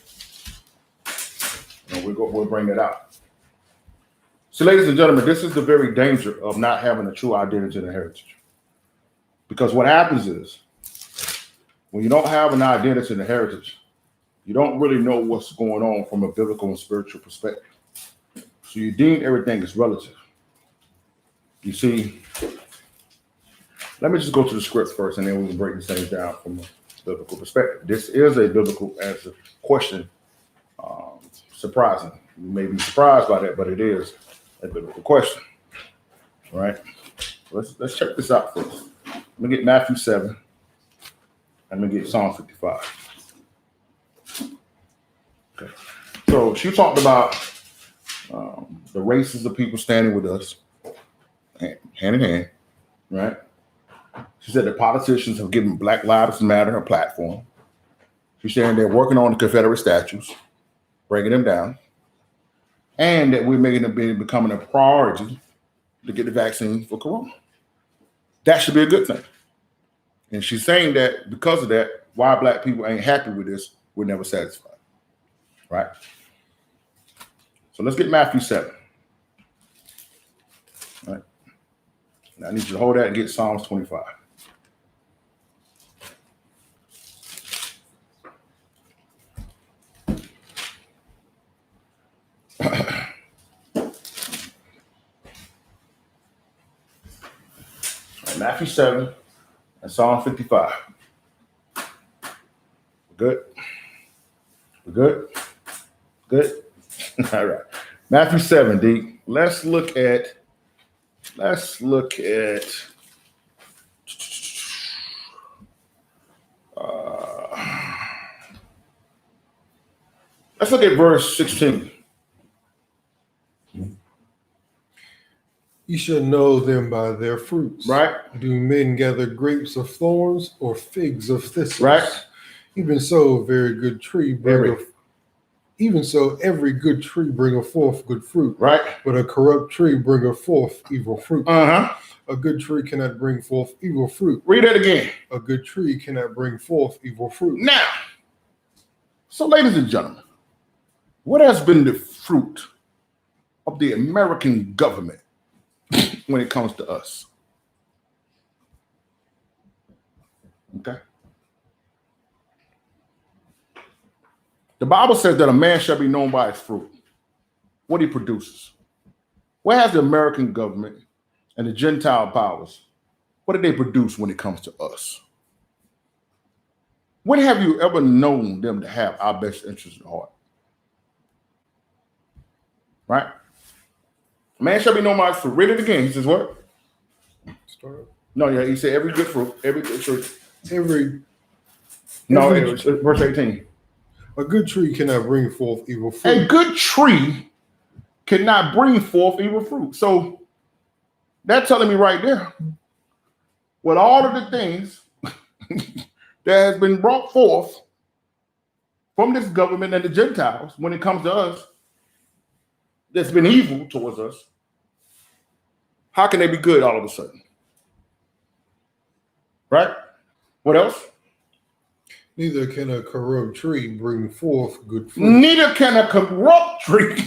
we'll bring that out. So, ladies and gentlemen, this is the very danger of not having a true identity and heritage. Because what happens is, when you don't have an identity and a heritage, you don't really know what's going on from a biblical and spiritual perspective. So you deem everything as relative. You see, let me just go to the script first, and then we can break these things down from a biblical perspective. This is a biblical answer question. Surprising. You may be surprised by that, but it is a biblical question. All right. Let's check this out first. Let me get Matthew 7. I'm going to get Psalm 55. Okay. So she talked about the races of people standing with us, hand in hand, right? She said the politicians have given Black Lives Matter a platform. She's saying they're working on the Confederate statues, bringing them down, and that we're making them becoming a priority to get the vaccine for corona. That should be a good thing. And she's saying that because of that, why Black people ain't happy with this, we're never satisfied, right? So let's get Matthew 7. All right. Now I need you to hold that and get Psalms 25. Matthew 7 and Psalm 55. Good? We're good? Good? All right. Matthew 7, D. Let's look at verse 16. You shall know them by their fruits. Right. Do men gather grapes of thorns or figs of thistles? Right. Even so, every good tree bringeth forth good fruit. Right. But a corrupt tree bringeth forth evil fruit. Uh-huh. A good tree cannot bring forth evil fruit. Read that again. A good tree cannot bring forth evil fruit. Now, so ladies and gentlemen, what has been the fruit of the American government when it comes to us. Okay. The Bible says that a man shall be known by his fruit, what he produces. What has the American government and the Gentile powers, what do they produce when it comes to us? When have you ever known them to have our best interests at heart? Right? A man shall be known by his fruit. Read it again. He says what? Start. No, yeah, he said every good fruit, every good fruit. Every Verse 18. a good tree cannot bring forth evil fruit. A good tree cannot bring forth evil fruit. So that's telling me right there, with all of the things that has been brought forth from this government and the Gentiles, when it comes to us, that's been evil towards us, how can they be good all of a sudden? Right? What else? Neither can a corrupt tree bring forth good fruit. Neither can a corrupt tree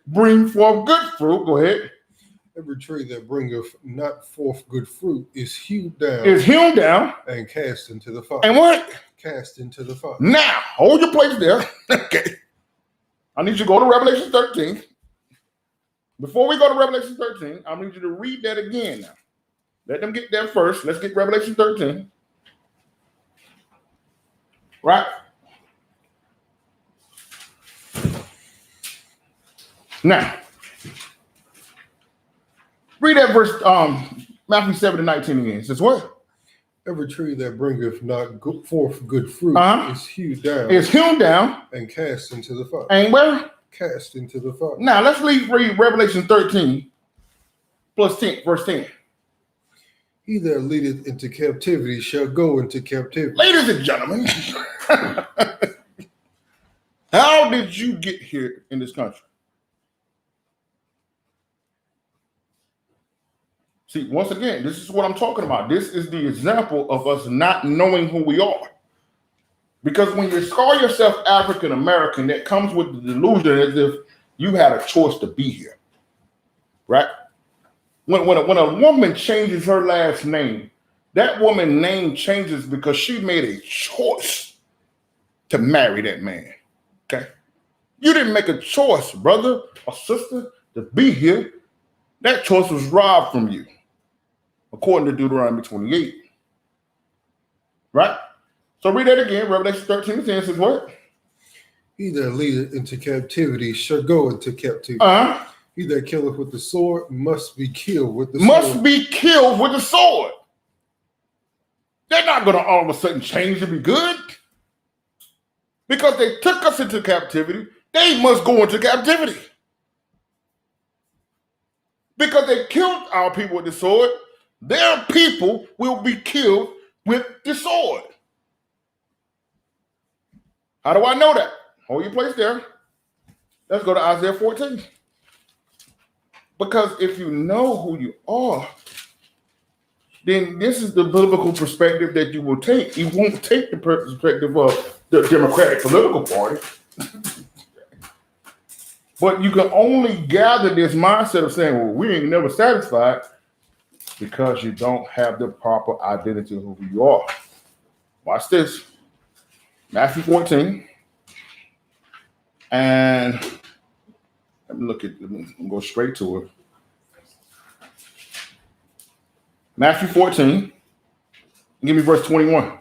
bring forth good fruit. Go ahead. Every tree that bringeth not forth good fruit is hewn down. Is hewn down. And cast into the fire. And what? Cast into the fire. Now, hold your place there. Okay. I need you to go to Revelation 13. Before we go to Revelation 13, I need you to read that again now. Let them get there first. Let's get Revelation 13. Right? Now, read that verse, Matthew 7:19 again. It says what? Every tree that bringeth not forth good fruit is hewn down. Is hewn down. And cast into the fire. And where? Cast into the fire. Now, let's read Revelation 13 plus 10, verse 10. He that leadeth into captivity shall go into captivity. Ladies and gentlemen, how did you get here in this country? See, once again, this is what I'm talking about. This is the example of us not knowing who we are. Because when you call yourself African American, that comes with the delusion as if you had a choice to be here. Right? When a woman changes her last name, that woman's name changes because she made a choice to marry that man. Okay? You didn't make a choice, brother or sister, to be here. That choice was robbed from you, according to Deuteronomy 28. Right? So read that again. Revelation 13:10 says what? He that leadeth into captivity shall go into captivity. He that killeth with the sword must be killed with the sword. Must be killed with the sword. They're not going to all of a sudden change to be good. Because they took us into captivity, they must go into captivity. Because they killed our people with the sword, their people will be killed with the sword. How do I know that? Hold your place there. Let's go to Isaiah 14. Because if you know who you are, then this is the biblical perspective that you will take. You won't take the perspective of the Democratic political party. But you can only gather this mindset of saying, well, we ain't never satisfied because you don't have the proper identity of who you are. Watch this. Matthew 14. And let me go straight to it. Matthew 14. Give me verse 21.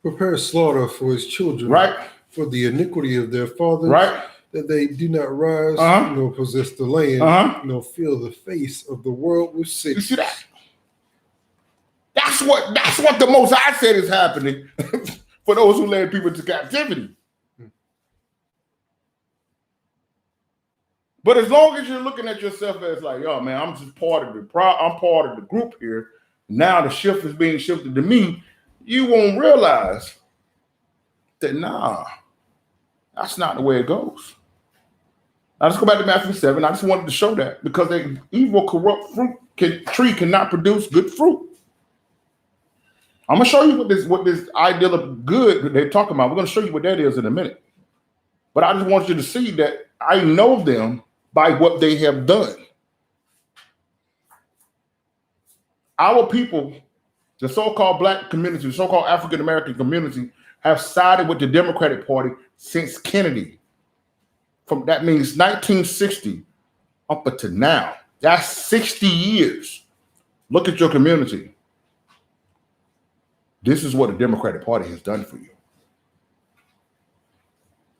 Prepare slaughter for his children. Right. For the iniquity of their fathers. Right. That they do not rise, nor possess the land, nor fill the face of the world with sin. You see that? That's what the Most High said is happening for those who led people into captivity. But as long as you're looking at yourself as like, yo, man, I'm just part of the group here. Now the shift is being shifted to me. You won't realize that, nah, that's not the way it goes. Now let's go back to Matthew 7. I just wanted to show that because an evil, corrupt tree cannot produce good fruit. I'm gonna show you what this ideal of good that they're talking about. We're gonna show you what that is in a minute. But I just want you to see that I know them by what they have done. Our people, the so-called black community, the so-called African-American community, have sided with the Democratic Party since Kennedy. That means 1960 up until now. That's 60 years. Look at your community. This is what the Democratic Party has done for you.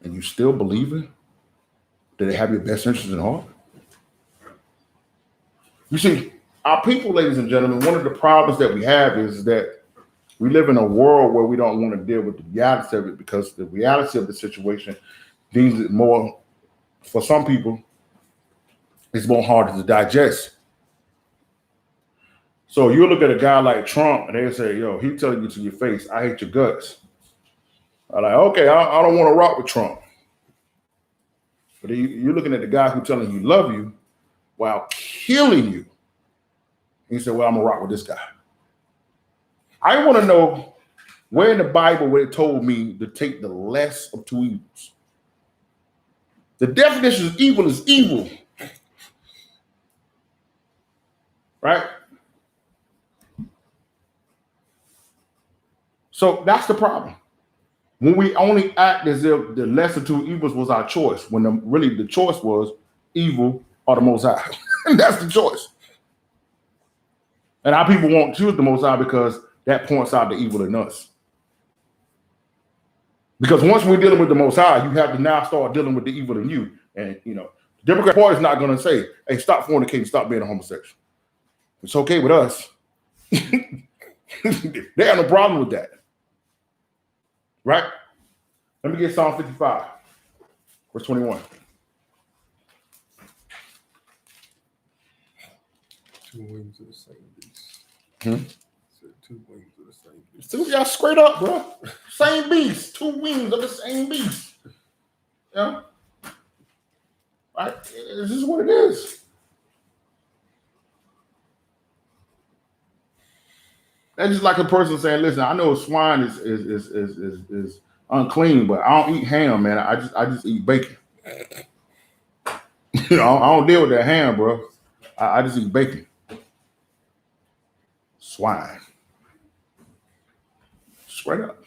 And you still believing that they have your best interests in heart? You see, our people, ladies and gentlemen, one of the problems that we have is that we live in a world where we don't want to deal with the reality of it, because the reality of the situation needs it more, for some people, it's more harder to digest. So you look at a guy like Trump and they say, yo, he telling you to your face, I hate your guts. I'm like, okay, I don't want to rock with Trump. But you're looking at the guy who's telling you love you while killing you. He said, well, I'm going to rock with this guy. I want to know where in the Bible where it told me to take the less of two evils. The definition of evil is evil. Right? So that's the problem. When we only act as if the lesser two evils was our choice, when really the choice was evil or the Most High. That's the choice. And our people won't choose the Most High because that points out the evil in us. Because once we're dealing with the Most High, you have to now start dealing with the evil in you. And, you know, the Democrat Party is not going to say, hey, stop fornicating, stop being a homosexual. It's okay with us. They have no problem with that. Right? Let me get Psalm 55, verse 21. Two wings of the same beast. Two wings of the same beast. So y'all straight up, bro. Same beast. Two wings of the same beast. Yeah. Right? This is what it is. That's just like a person saying, listen, I know swine is unclean, but I don't eat ham, man. I just eat bacon. You know, I don't deal with that ham, bro. I just eat bacon. Swine. Straight up.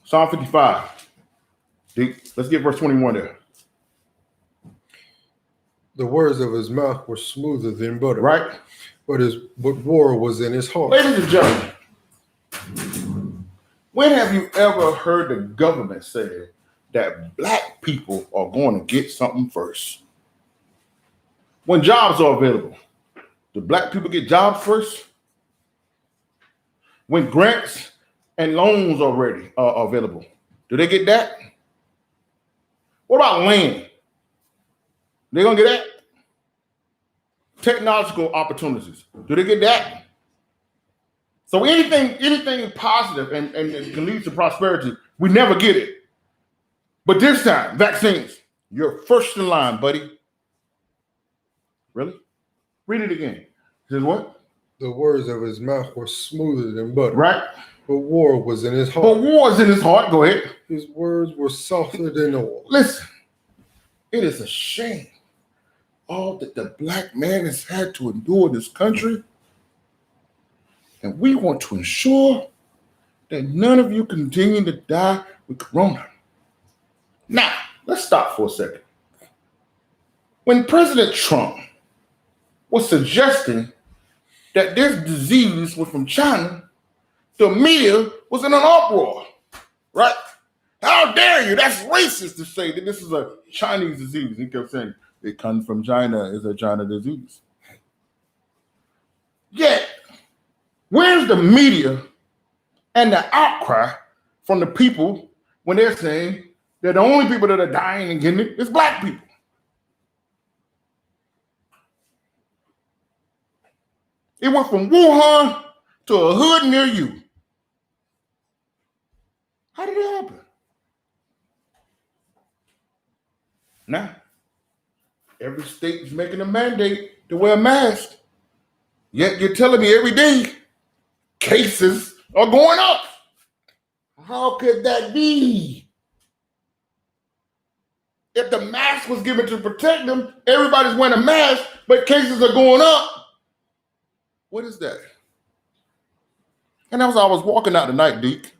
Psalm 55. Let's get verse 21 there. The words of his mouth were smoother than butter. Right? But war was in his heart. Ladies and gentlemen, when have you ever heard the government say that black people are going to get something first? When jobs are available, do black people get jobs first? When grants and loans are available, do they get that? What about land? They gonna get that? Technological opportunities, do they get that? So anything positive and can lead to prosperity, we never get it. But this time, vaccines, you're first in line, buddy. Really? Read it again. It says what? The words of his mouth were smoother than butter. Right? But war was in his heart. But war is in his heart. Go ahead. His words were softer than oil. Listen, it is a shame all that the black man has had to endure in this country. And we want to ensure that none of you continue to die with corona. Now, let's stop for a second. When President Trump was suggesting that this disease was from China, the media was in an uproar, right? How dare you? That's racist to say that this is a Chinese disease. He kept saying, it comes from China, it's a China disease. Yet, where's the media and the outcry from the people when they're saying that the only people that are dying and getting it is black people? It went from Wuhan to a hood near you. How did it happen? Now, every state is making a mandate to wear a mask. Yet you're telling me every day cases are going up. How could that be? if the mask was given to protect them, everybody's wearing a mask, but cases are going up. What is that? And as I was walking out tonight, Deke,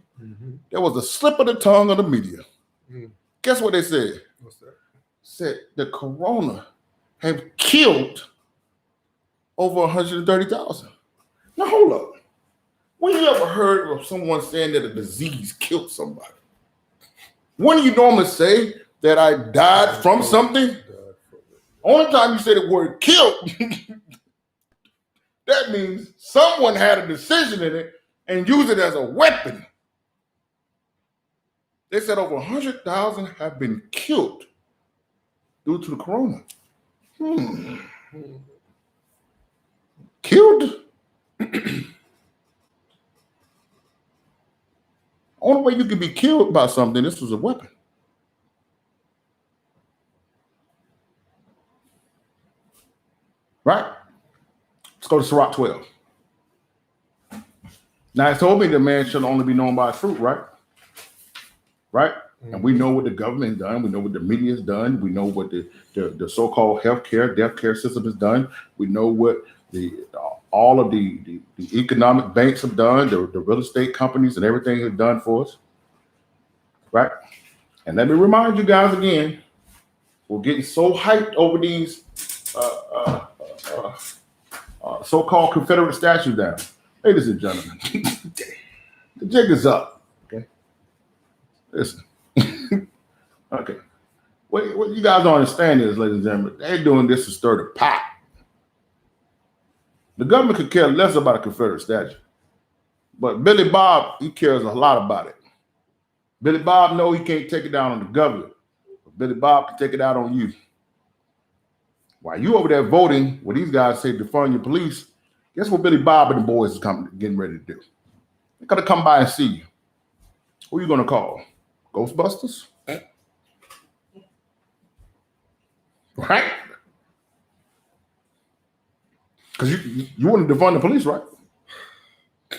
there was a slip of the tongue of the media. Guess what they said? What's that? Said the corona have killed over 130,000. Now hold up. When you ever heard of someone saying that a disease killed somebody? When you normally say that I died from something? Only time you say the word killed, that means someone had a decision in it and used it as a weapon. They said over 100,000 have been killed due to the corona. Killed? Only way you can be killed by something, this was a weapon. Right? Let's go to Sirach 12. Now, it told me the man should only be known by his fruit, right? Right? And we know what the government has done. We know what the media has done. We know what the so-called death care system has done. We know what all of the economic banks have done, the real estate companies and everything have done for us. Right? And let me remind you guys again, we're getting so hyped over these so-called Confederate statues down. Ladies and gentlemen, the jig is up. Okay? Listen. Okay. What you guys don't understand is, ladies and gentlemen, they're doing this to stir the pot. The government could care less about a Confederate statue. But Billy Bob, he cares a lot about it. Billy Bob knows he can't take it down on the government. But Billy Bob can take it out on you. While you over there voting, when these guys say defund your police, guess what Billy Bob and the boys is getting ready to do? They're going to come by and see you. Who are you going to call? Ghostbusters? Right? Because you want to defund the police, right? You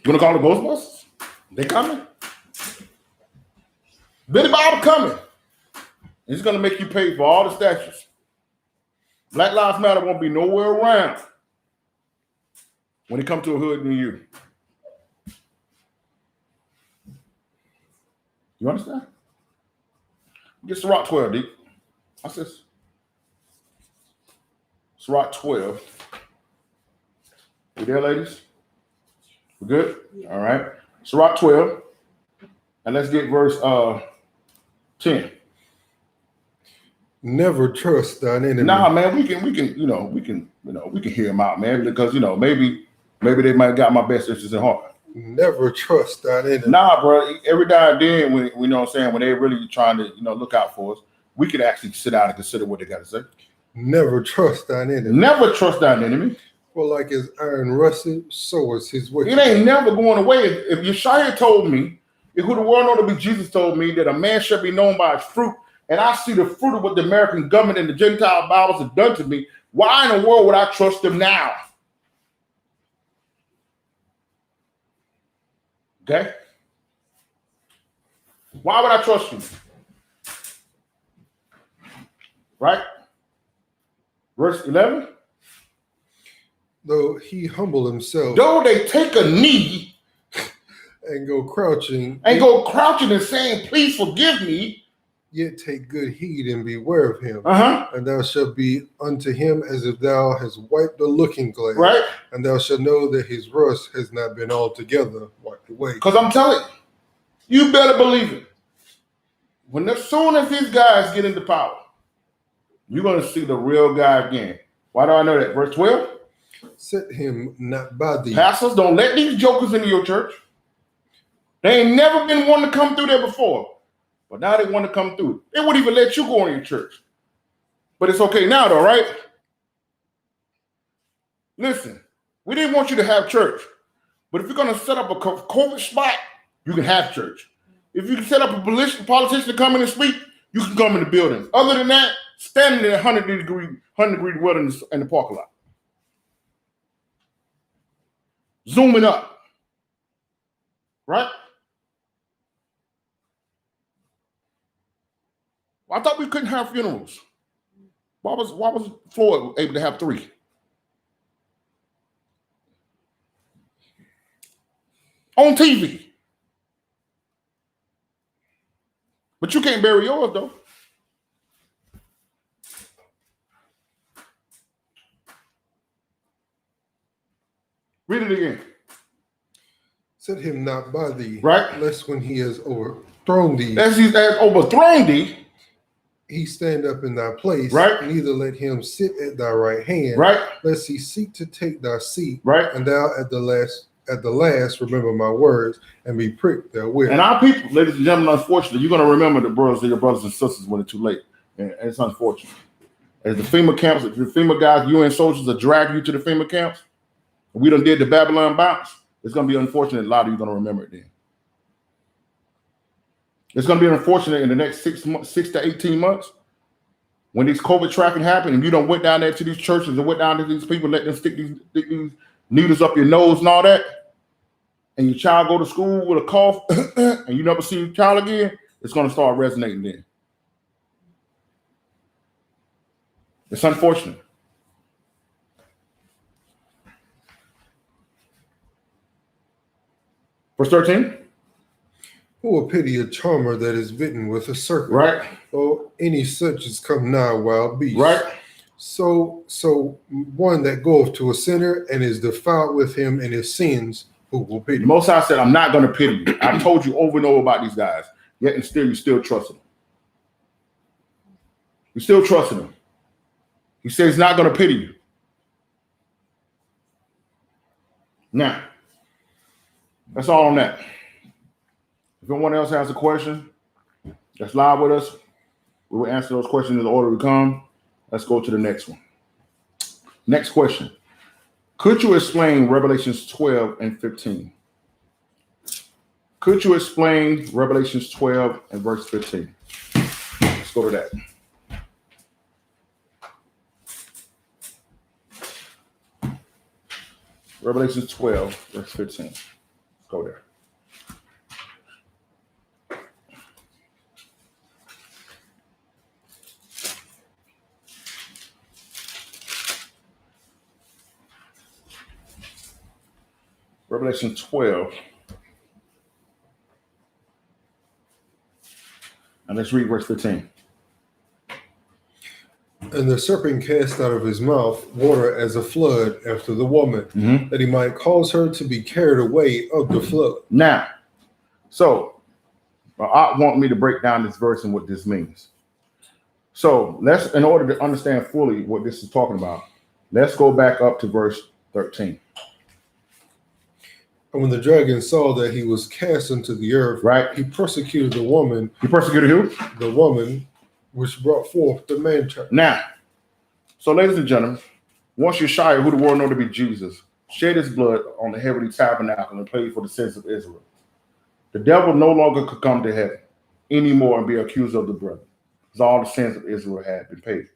want to call the Ghostbusters? They coming? Billy Bob coming. He's going to make you pay for all the statues. Black Lives Matter won't be nowhere around when it comes to a hood near you. You understand? Get Sirach 12, D. What's this? Sirach 12. You there, ladies? We good? Yeah. All right. Sirach 12. And let's get verse 10. Never trust thine enemy. Nah, man, we can hear him out, man, because maybe they might have got my best interests in heart. Never trust thine enemy. Nah, bro. Every now and then, when you know what I'm saying, when they're really trying to look out for us, we could actually sit down and consider what they got to say. Never trust thine enemy. Never trust thine enemy. For like as iron rusted, so is his wicked. It ain't never going away. If Yeshua told me, if who the world know to be Jesus told me that a man shall be known by his fruit, and I see the fruit of what the American government and the Gentile Bibles have done to me, why in the world would I trust them now? Okay? Why would I trust you? Right? Verse 11. Though he humble himself. Though they take a knee and go crouching. And saying, please forgive me. Yet take good heed and beware of him. And thou shalt be unto him as if thou hast wiped the looking glass. Right. And thou shalt know that his rust has not been altogether wiped away. Because I'm telling you, you better believe it. As soon as these guys get into power, you're going to see the real guy again. Why do I know that? Verse 12. Set him not by thee. Pastors, don't let these jokers into your church. They ain't never been one to come through there before. But now they want to come through. They wouldn't even let you go in your church. But it's okay now, though, right? Listen, we didn't want you to have church. But if you're going to set up a COVID spot, you can have church. If you can set up a politician to come in and speak, you can come in the building. Other than that, standing in 100-degree weather in the parking lot. Zooming up. Right? I thought we couldn't have funerals. Why was Floyd able to have 3? On TV. But you can't bury yours, though. Read it again. Set him not by thee, Right. lest when he has overthrown thee, As he has overthrown thee, he stand up in thy place. Right. Neither let him sit at thy right hand, right? lest he seek to take thy seat, Right. and thou at the last remember my words and be pricked therewith. And our people, ladies and gentlemen, unfortunately, you're going to remember the brothers of your brothers and sisters when it's too late. And it's unfortunate. As the FEMA camps, the FEMA guys, UN soldiers are dragging you to the FEMA camps, we done did the Babylon bounce, it's going to be unfortunate. A lot of you are going to remember it then. It's going to be unfortunate in the next 6 to 18 months when these COVID trafficking happened and you don't went down there to these churches and went down to these people, let them stick these needles up your nose and all that, and your child go to school with a cough and you never see your child again, it's going to start resonating then. It's unfortunate. Verse 13. Who will pity a charmer that is bitten with a serpent? Right. Or any such as come nigh wild beasts. Right. So one that goeth to a sinner and is defiled with him in his sins, who will pity? The Most High said, I'm not going to pity you. I told you over and over about these guys, yet and still you still trust them. You still trusting them. He says he's not going to pity you. Now, that's all on that. If anyone else has a question that's live with us, we will answer those questions in the order we come. Let's go to the next one. Next question. Could you explain Revelations 12 and 15? Could you explain Revelations 12 and verse 15? Let's go to that. Revelations 12, verse 15. Let's go there. Revelation 12. And let's read verse 15. And the serpent cast out of his mouth water as a flood after the woman, that he might cause her to be carried away of the flood. Now, so I want me to break down this verse and what this means. So let's, in order to understand fully what this is talking about, let's go back up to verse 13. And when the dragon saw that he was cast into the earth, Right. he persecuted the woman. He persecuted who? The woman which brought forth the man child. Now, so ladies and gentlemen, once Yeshua, who the world know to be Jesus, shed his blood on the heavenly tabernacle and paid for the sins of Israel, the devil no longer could come to heaven anymore and be accused of the brethren, because all the sins of Israel had been paid.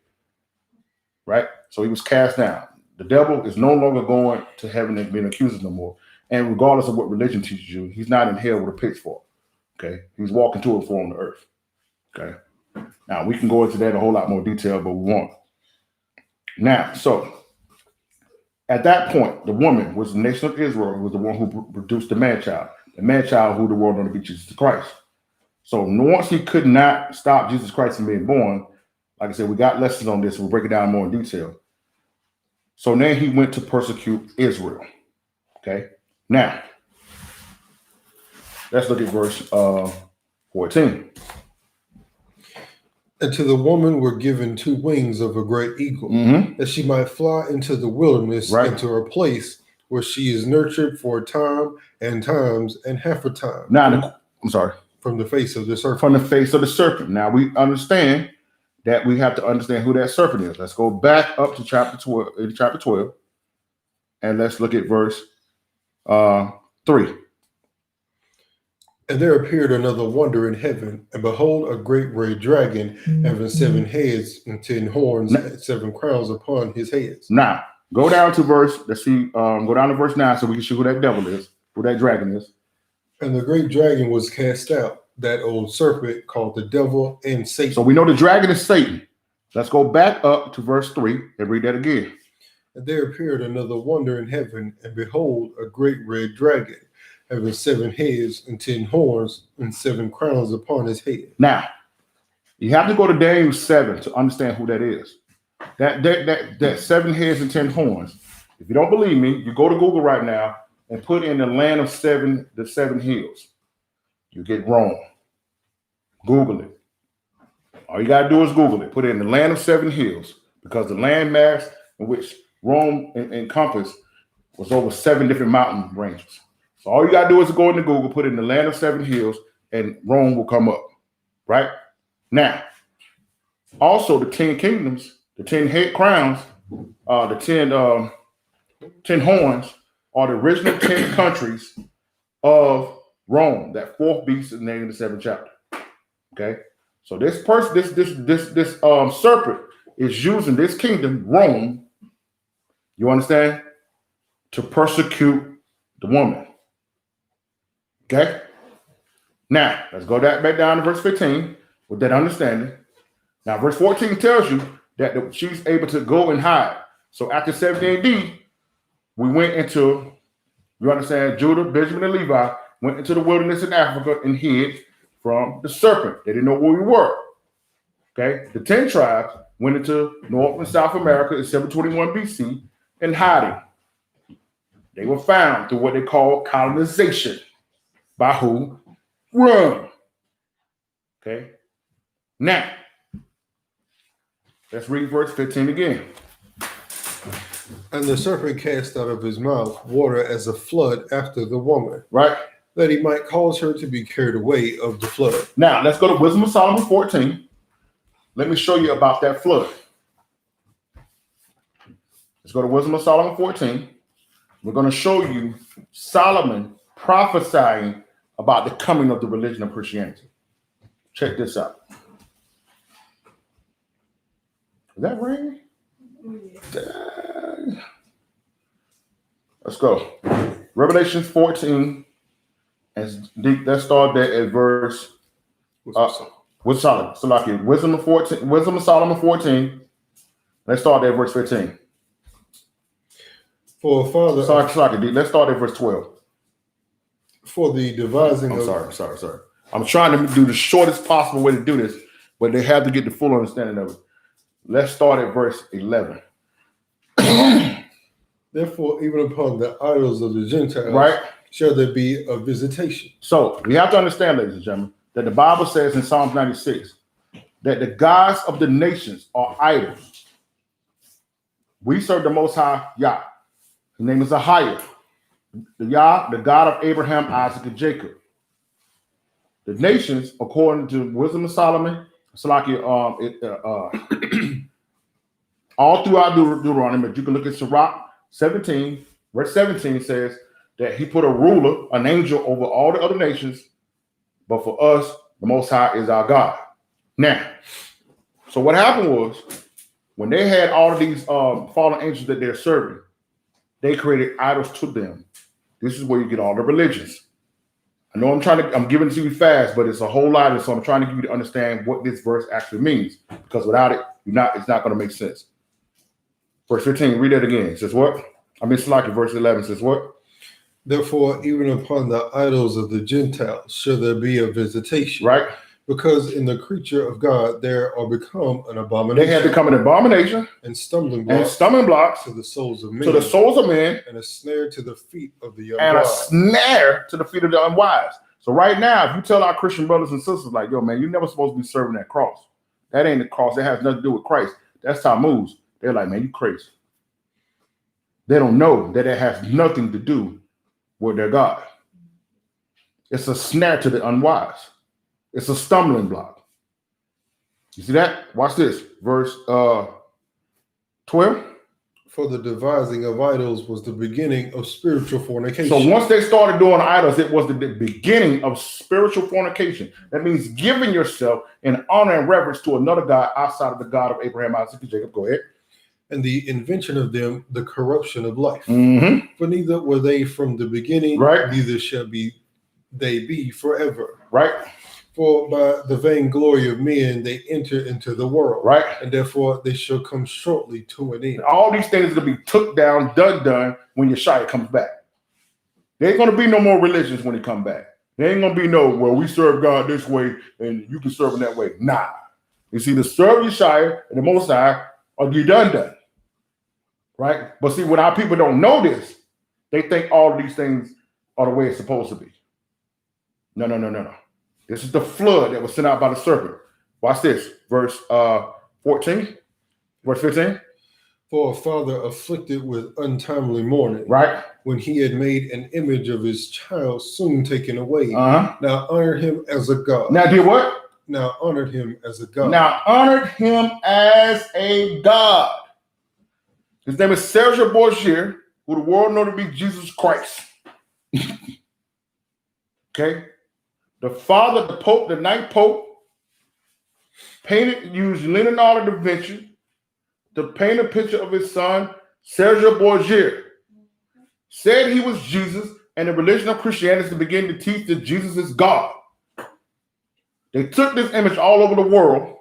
Right? So he was cast down. The devil is no longer going to heaven and being accused no more. And regardless of what religion teaches you, he's not in hell with a pitchfork. Okay? He's walking to and from the earth. Okay? Now, we can go into that in a whole lot more detail, but we won't. Now, so at that point, the woman was the nation of Israel, who was the one who produced the man-child who the world known to be Jesus Christ. So once he could not stop Jesus Christ from being born, like I said, we got lessons on this. We'll break it down more in detail. So then he went to persecute Israel. Okay? Now, let's look at verse 14. And to the woman were given 2 wings of a great eagle, that she might fly into the wilderness, Right. into her place where she is nurtured for a time and times and half a time. Now, I'm sorry. From the face of the serpent. From the face of the serpent. Now, we understand that we have to understand who that serpent is. Let's go back up to chapter 12, and let's look at verse 3. And there appeared another wonder in heaven, and behold, a great red dragon, having 7 heads and 10 horns, and 7 crowns upon his heads. Now, go down to verse, let's see, go down to verse 9 so we can see who that devil is, who that dragon is. And the great dragon was cast out, that old serpent called the devil and Satan. So we know the dragon is Satan. Let's go back up to verse 3 and read that again. And there appeared another wonder in heaven, and behold, a great red dragon, having 7 heads and 10 horns and 7 crowns upon his head. Now, you have to go to Daniel 7 to understand who that is. That 7 heads and 10 horns. If you don't believe me, you go to Google right now and put in the land of the 7 hills. You get Rome. Google it. All you got to do is Google it. Put in the land of 7 hills, because the land mass in which Rome encompassed was over 7 different mountain ranges. So all you got to do is go into Google, put in the land of 7 hills, and Rome will come up. Right? Now, also the 10 kingdoms, the 10 head crowns, the 10 horns are the original 10 countries of Rome. That 4th beast is named in the 7th chapter. Okay, so this person, this serpent is using this kingdom, Rome. You understand? To persecute the woman. Okay. Now let's go back down to verse 15 with that understanding. Now, verse 14 tells you that she's able to go and hide. So after 70 AD, we went into, you understand, Judah, Benjamin, and Levi went into the wilderness in Africa and hid from the serpent. They didn't know where we were. Okay, the 10 tribes went into North and South America in 721 BC and hiding. They were found through what they call colonization. By who? Rome. Okay, now let's read verse 15 again. And the serpent cast out of his mouth water as a flood after the woman, Right? that he might cause her to be carried away of the flood. Now, let's go to Wisdom of Solomon 14. Let me show you about that flood. Let's go to Wisdom of Solomon 14. We're going to show you Solomon prophesying about the coming of the religion of Christianity. Check this out. Is that raining? Dang. Let's go. Revelation 14. And let's start there at verse with Solomon. So like Wisdom of 14, Wisdom of Solomon 14. Let's start there at verse 15. For a father, Let's start at verse 12. For the devising I'm sorry. I'm trying to do the shortest possible way to do this, but they have to get the full understanding of it. Let's start at verse 11. Therefore, even upon the idols of the Gentiles, Right? shall there be a visitation. So we have to understand, ladies and gentlemen, that the Bible says in Psalms 96 that the gods of the nations are idols. We serve the Most High Yah. His name is Ahia. The Yah, the God of Abraham, Isaac, and Jacob. The nations, according to Wisdom of Solomon, all throughout Deuteronomy, you can look at Sirach 17, verse 17 says that he put a ruler, an angel, over all the other nations, but for us, the Most High is our God. Now, so what happened was, when they had all of these fallen angels that they're serving, they created idols to them. This is where you get all the religions. I know I'm giving it to you fast, but it's a whole lot, and so I'm trying to get you to understand what this verse actually means, because without it, it's not going to make sense. Verse 15, read that again. It says what? It's like verse 11 says what? Therefore, even upon the idols of the Gentiles shall there be a visitation. Right? Because in the creature of God there are become an abomination. They had become an abomination and stumbling blocks to the souls of men. To the souls of men. And a snare to the feet of the unwise. And a snare to the feet of the unwise. So right now, if you tell our Christian brothers and sisters, like, yo, man, you're never supposed to be serving that cross. That ain't the cross. That has nothing to do with Christ. That's how it moves. They're like, man, you crazy. They don't know that it has nothing to do with their God. It's a snare to the unwise. It's a stumbling block. You see that? Watch this. Verse 12. For the devising of idols was the beginning of spiritual fornication. So once they started doing idols, it was the beginning of spiritual fornication. That means giving yourself in honor and reverence to another God outside of the God of Abraham, Isaac, and Jacob. Go ahead. And the invention of them, the corruption of life. Mm-hmm. For neither were they from the beginning, right? Neither shall they be forever. Right. For by the vainglory of men they enter into the world, right? And therefore they shall come shortly to an end. All these things are going to be took down, done when Yeshua comes back. There ain't going to be no more religions when he come back. There ain't going to be no, well, we serve God this way and you can serve him that way. Nah. It's either serve Yeshua and the Most High or you done. Right? But see, when our people don't know this, they think all of these things are the way it's supposed to be. No. This is the flood that was sent out by the serpent. Watch this. Verse 14. Verse 15. For a father afflicted with untimely mourning, right? When he had made an image of his child soon taken away, now honored him as a God. Now did what? Now honored him as a God. Now honored him as a God. His name is Serge Borgier, who the world know to be Jesus Christ. Okay? The father, the Pope, the ninth Pope, used Leonardo da Vinci to paint a picture of his son, Serge Borgier. Said he was Jesus, and the religion of Christianity began to teach that Jesus is God. They took this image all over the world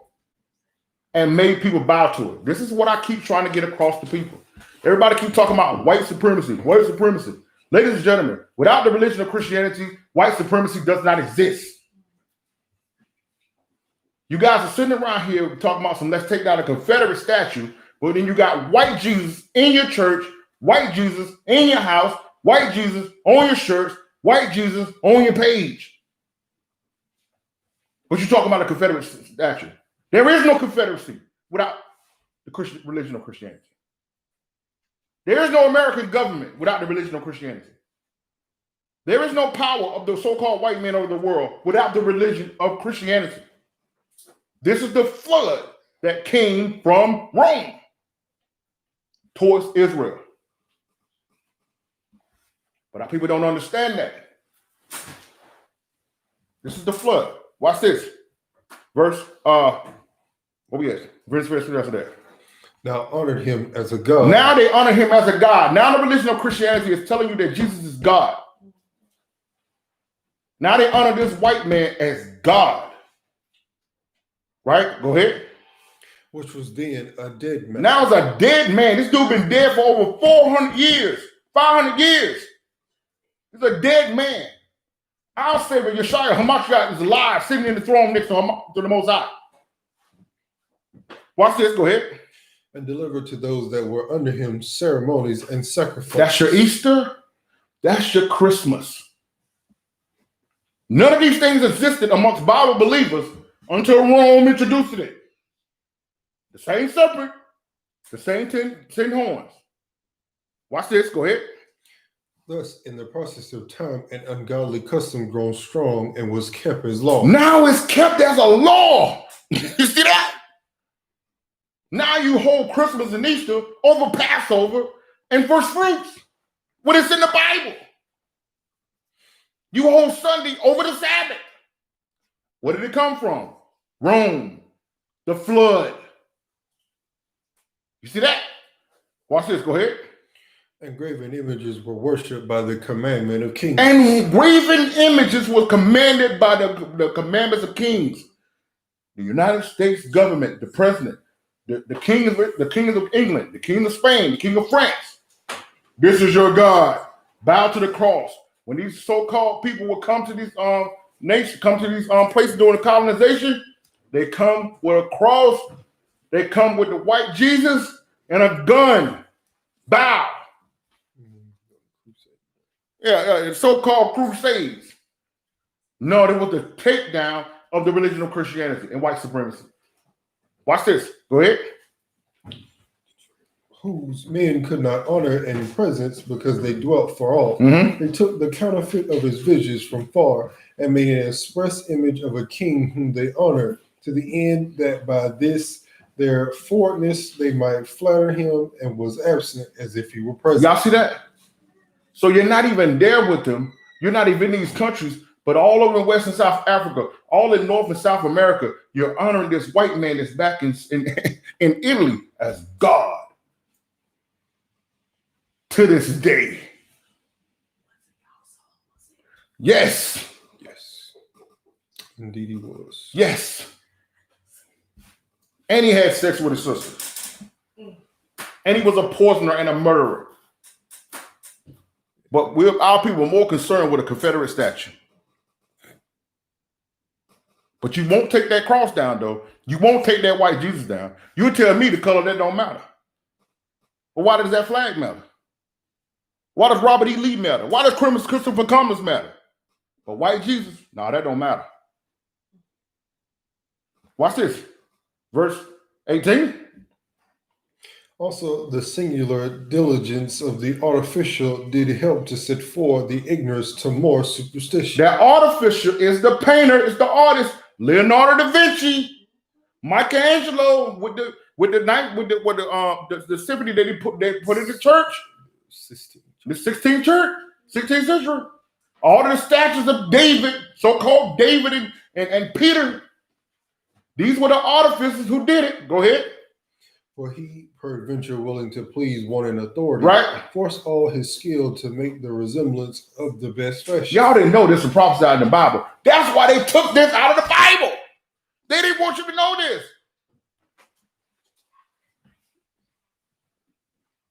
and made people bow to it. This is what I keep trying to get across to people. Everybody keep talking about white supremacy, white supremacy. Ladies and gentlemen, without the religion of Christianity, white supremacy does not exist. You guys are sitting around here talking about let's take down a Confederate statue, but then you got white Jesus in your church, white Jesus in your house, white Jesus on your shirts, white Jesus on your page. But you're talking about a Confederate statue. There is no Confederacy without the Christian religion of Christianity. There is no American government without the religion of Christianity. There is no power of the so-called white men over the world without the religion of Christianity. This is the flood that came from Rome towards Israel. But our people don't understand that. This is the flood. Watch this. Verse, what we at? Verse after that. Now honored him as a God. Now they honor him as a God. Now the religion of Christianity is telling you that Jesus is God. Now they honor this white man as God. Right? Go ahead. Which was then a dead man. Now it's a dead man. This dude been dead for over 400 years, 500 years. He's a dead man. Our Savior, Yeshua HaMashiach, is alive, sitting in the throne next to the Most High. Watch this. Go ahead. And delivered to those that were under him ceremonies and sacrifices. That's your Easter. That's your Christmas. None of these things existed amongst Bible believers until Rome introduced it. The same serpent, the same 10 horns. Watch this. Go ahead. Thus, in the process of time, an ungodly custom grown strong and was kept as law. Now it's kept as a law. You see that? Now you hold Christmas and Easter over Passover and first fruits when it's in the Bible. You hold Sunday over the Sabbath. Where did it come from? Rome, the flood. You see that? Watch this. Go ahead. And graven images were worshipped by the commandment of kings. And graven images were commanded by the commandments of kings. The United States government, the president, the king of England, the king of Spain, the king of France. This is your God. Bow to the cross. When these so-called people will come to these nations, come to these places during the colonization, they come with a cross. They come with the white Jesus and a gun. Bow. Yeah, so-called crusades. No, there was the takedown of the religion of Christianity and white supremacy. Watch this. Go ahead. Whose men could not honor in presence because they dwelt far off. They took the counterfeit of his visions from far and made an express image of a king whom they honored, to the end that by this their forwardness they might flatter him, and was absent as if he were present. Y'all see that? So you're not even there with them. You're not even in these countries, but all over in West and South Africa, all in North and South America, you're honoring this white man that's back in Italy as God. To this day. Yes. Indeed, he was. Yes. And he had sex with his sister. And he was a poisoner and a murderer. But our people are more concerned with a Confederate statue. But you won't take that cross down, though. You won't take that white Jesus down. You tell me the color that don't matter. But why does that flag matter? Why does Robert E. Lee matter? Why does Christopher Columbus matter? But white Jesus, no, that don't matter. Watch this. Verse 18. Also, the singular diligence of the artificial did help to set forth the ignorance to more superstition. That artificial is the painter, is the artist. Leonardo da Vinci, Michelangelo with the symphony that they put in the church. The 16th church, 16th century. All of the statues of David, so-called David and Peter. These were the artificers who did it. Go ahead. For he, peradventure, willing to please one in authority, right, forced all his skill to make the resemblance of the best fashion. Y'all didn't know this was prophesied in the Bible. That's why they took this out of the Bible. They didn't want you to know this.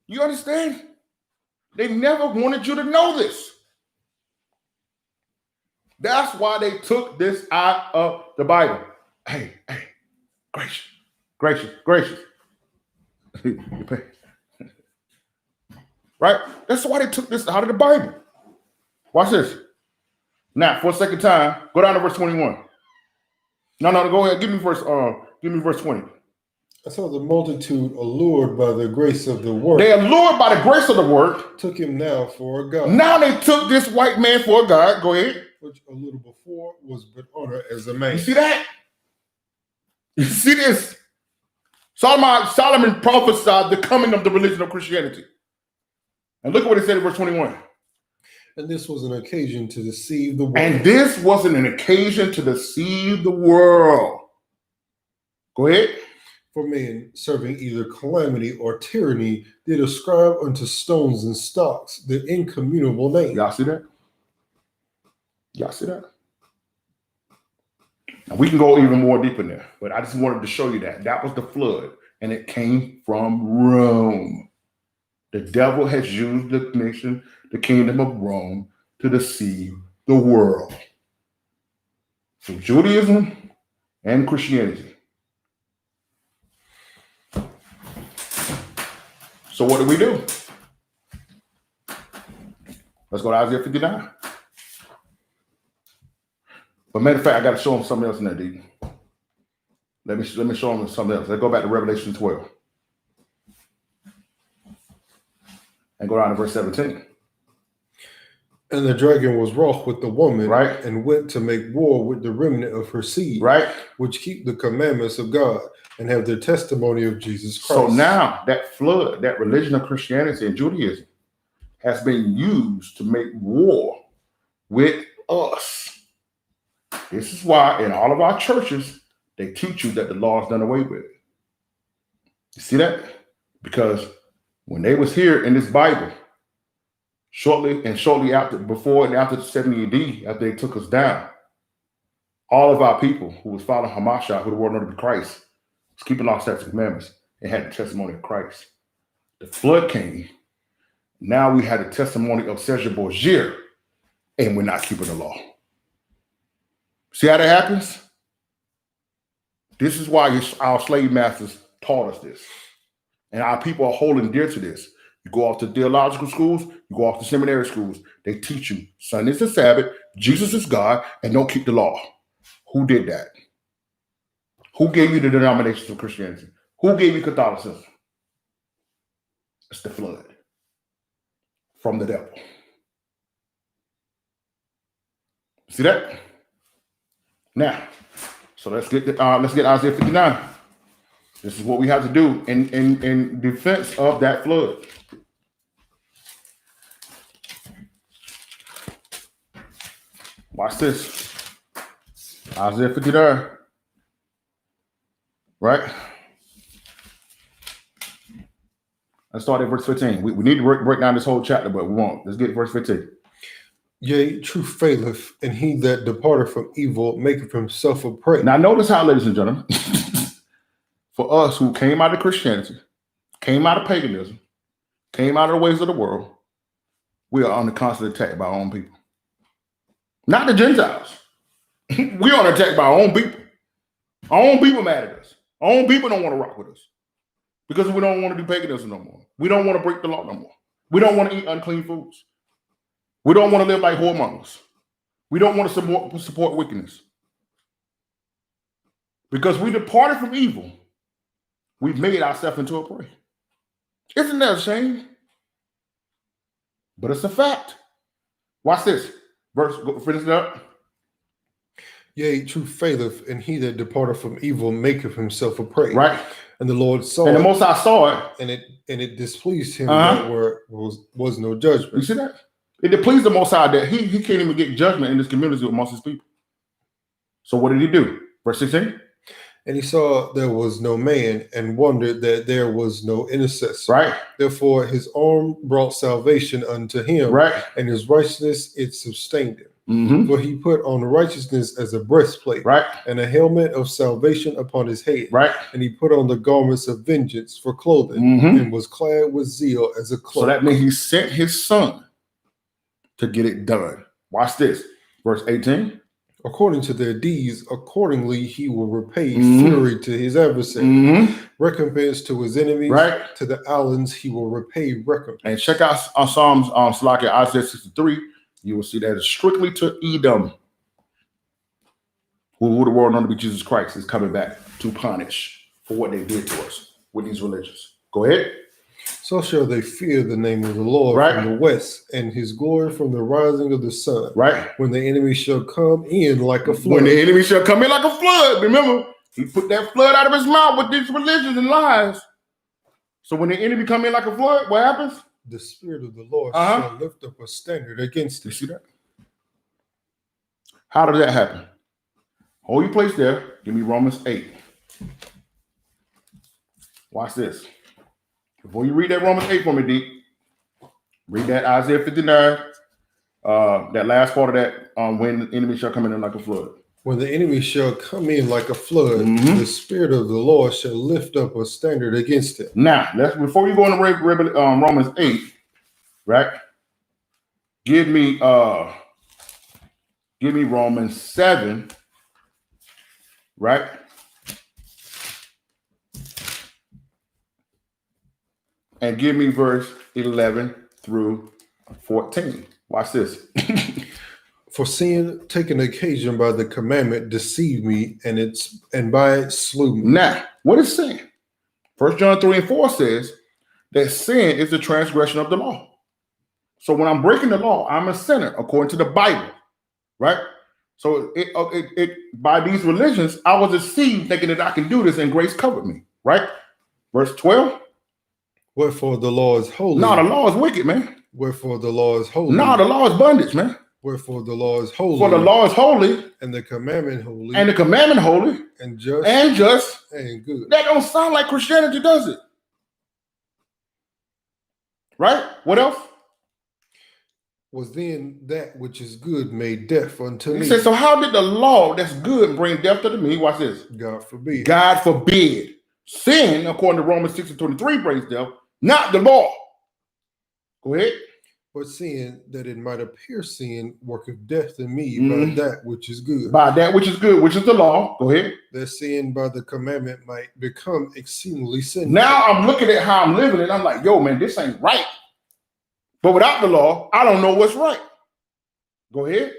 You understand? They never wanted you to know this. That's why they took this out of the Bible. Hey, gracious. Right? That's why they took this out of the Bible. Watch this. Now, for a second time, go down to verse 21. No, go ahead. Give me verse 20. I saw the multitude allured by the grace of the word. They allured by the grace of the word. Took him now for a god. Now they took this white man for a god. Go ahead. Which a little before was but honored as a man. You see that? You see this? Solomon prophesied the coming of the religion of Christianity. And look at what he said in verse 21. And this was an occasion to deceive the world. And this wasn't an occasion to deceive the world. Go ahead. For men serving either calamity or tyranny did ascribe unto stones and stocks the incommunicable name. Y'all see that? Y'all see that? Now we can go even more deep in there, but I just wanted to show you that was the flood, and it came from Rome. The devil has used the kingdom of Rome, to deceive the world. So Judaism and Christianity. So what do? Let's go to Isaiah 59. But matter of fact, I got to show them something else in there, D. Let me show them something else. Let's go back to Revelation 12. And go down to verse 17. And the dragon was wroth with the woman, right, and went to make war with the remnant of her seed, right, which keep the commandments of God and have their testimony of Jesus Christ. So now that flood, that religion of Christianity and Judaism, has been used to make war with us. This is why in all of our churches, they teach you that the law is done away with. You see that? Because when they was here in this Bible, shortly after, before and after the 70 AD, after they took us down, all of our people who was following Hamashiach, who the world known to be Christ, was keeping law, statutes, and commandments, and had the testimony of Christ. The flood came. Now we had the testimony of Caesar Borgia, and we're not keeping the law. See how that happens? This is why our slave masters taught us this. And our people are holding dear to this. You go off to theological schools, you go off to seminary schools, they teach you Sunday's the Sabbath, Jesus is God, and don't keep the law. Who did that? Who gave you the denominations of Christianity? Who gave you Catholicism? It's the flood from the devil. See that? Now, so let's get Isaiah 59. This is what we have to do in defense of that flood. Watch this. Isaiah 59. Right? Let's start at verse 15. We need to break down this whole chapter, but we won't. Let's get verse 15. Yea, truth faileth, and he that departeth from evil maketh himself a prey. Now, notice how, ladies and gentlemen, for us who came out of Christianity, came out of paganism, came out of the ways of the world, we are under constant attack by our own people. Not the Gentiles. We are under attack by our own people. Our own people mad at us. Our own people don't want to rock with us because we don't want to do paganism no more. We don't want to break the law no more. We don't want to eat unclean foods. We don't want to live like whoremongers. We don't want to support wickedness. Because we departed from evil, we've made ourselves into a prey. Isn't that a shame? But it's a fact. Watch this. Finish it up. Yea, truth faileth, and he that departeth from evil maketh himself a prey. Right. And the Lord saw And the it, Most High saw it. and it displeased him that was no judgment. You see that? It displeased the Most High that he can't even get judgment in this community amongst his people. So what did he do? Verse 16. And he saw there was no man, and wondered that there was no intercessor. Right. Therefore his arm brought salvation unto him, Right. and his righteousness it sustained him. Mm-hmm. For he put on righteousness as a breastplate, Right. and a helmet of salvation upon his head. Right. And he put on the garments of vengeance for clothing, Mm-hmm. and was clad with zeal as a cloak. So that means he sent his son to get it done. Watch this. Verse 18. According to their deeds, accordingly he will repay Mhm. fury to his adversary, Mm-hmm. recompense to his enemies. Right. To the islands he will repay recompense. And check out Psalms, Isaiah 63. You will see that it's strictly to Edom, who the world known to be Jesus Christ, is coming back to punish for what they did to us with these religions. Go ahead. So shall they fear the name of the Lord Right. from the west, and his glory from the rising of the sun. Right. When the enemy shall come in like a flood. When the enemy shall come in like a flood. Remember, he put that flood out of his mouth with these religions and lies. So when the enemy come in like a flood, what happens? The Spirit of the Lord Uh-huh. shall lift up a standard against You it. see that? How did that happen? Hold your place there. Give me Romans 8. Watch this. Before you read that Romans 8 for me, D, read that Isaiah 59, that last part of that, when the enemy shall come in like a flood. When the enemy shall come in like a flood, Mhm. the Spirit of the Lord shall lift up a standard against it. Now, before you go into Romans 8, right? Give me Romans 7, right? And give me verse 11 through 14. Watch this. For sin taken occasion by the commandment deceived me, and by it slew me. Now, what is sin? 1 John 3 and 4 says that sin is the transgression of the law. So when I'm breaking the law, I'm a sinner according to the Bible, right? So it by these religions, I was deceived thinking that I can do this and grace covered me, right? Verse 12. Wherefore the law is holy. No, the law is wicked, man. Wherefore the law is holy. No, the law is bondage, man. Wherefore the law is holy. For the law is holy, and the commandment holy, and the commandment holy, and just, and just. and good. That don't sound like Christianity, does it? Right? What else? Was then that which is good made death unto He me. said, so how did the law that's good bring death to me? Watch this. God forbid. God forbid. Sin, according to Romans 6 and 23, brings death, not the law. Go ahead. But sin, that it might appear sin, worketh death in me Mhm. by that which is good. By that which is good, which is the law. Go ahead. That sin by the commandment might become exceedingly sinful. Now I'm looking at how I'm living and I'm like, yo, man, this ain't right. But without the law, I don't know what's right. Go ahead.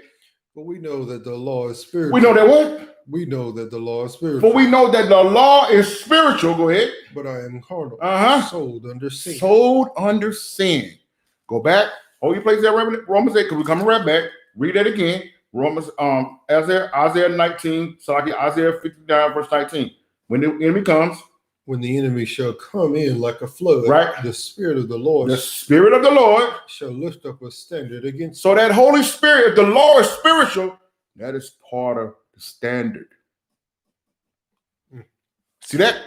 But we know that the law is spiritual. We know that what? We know that the law is spiritual. But we know that the law is spiritual. Go ahead. But I am carnal, Uh-huh. sold under sin. Sold under sin. Go back. Hold your place there, Romans 8, because we're coming right back. Read that again. Romans, Isaiah 19, so like Isaiah 59, verse 19. When the enemy comes, When the enemy shall come in like a flood, Right. the Spirit of the Lord the Spirit of the Lord. shall lift up a standard against So that Holy Spirit, if the law is spiritual, that is part of the standard. See that?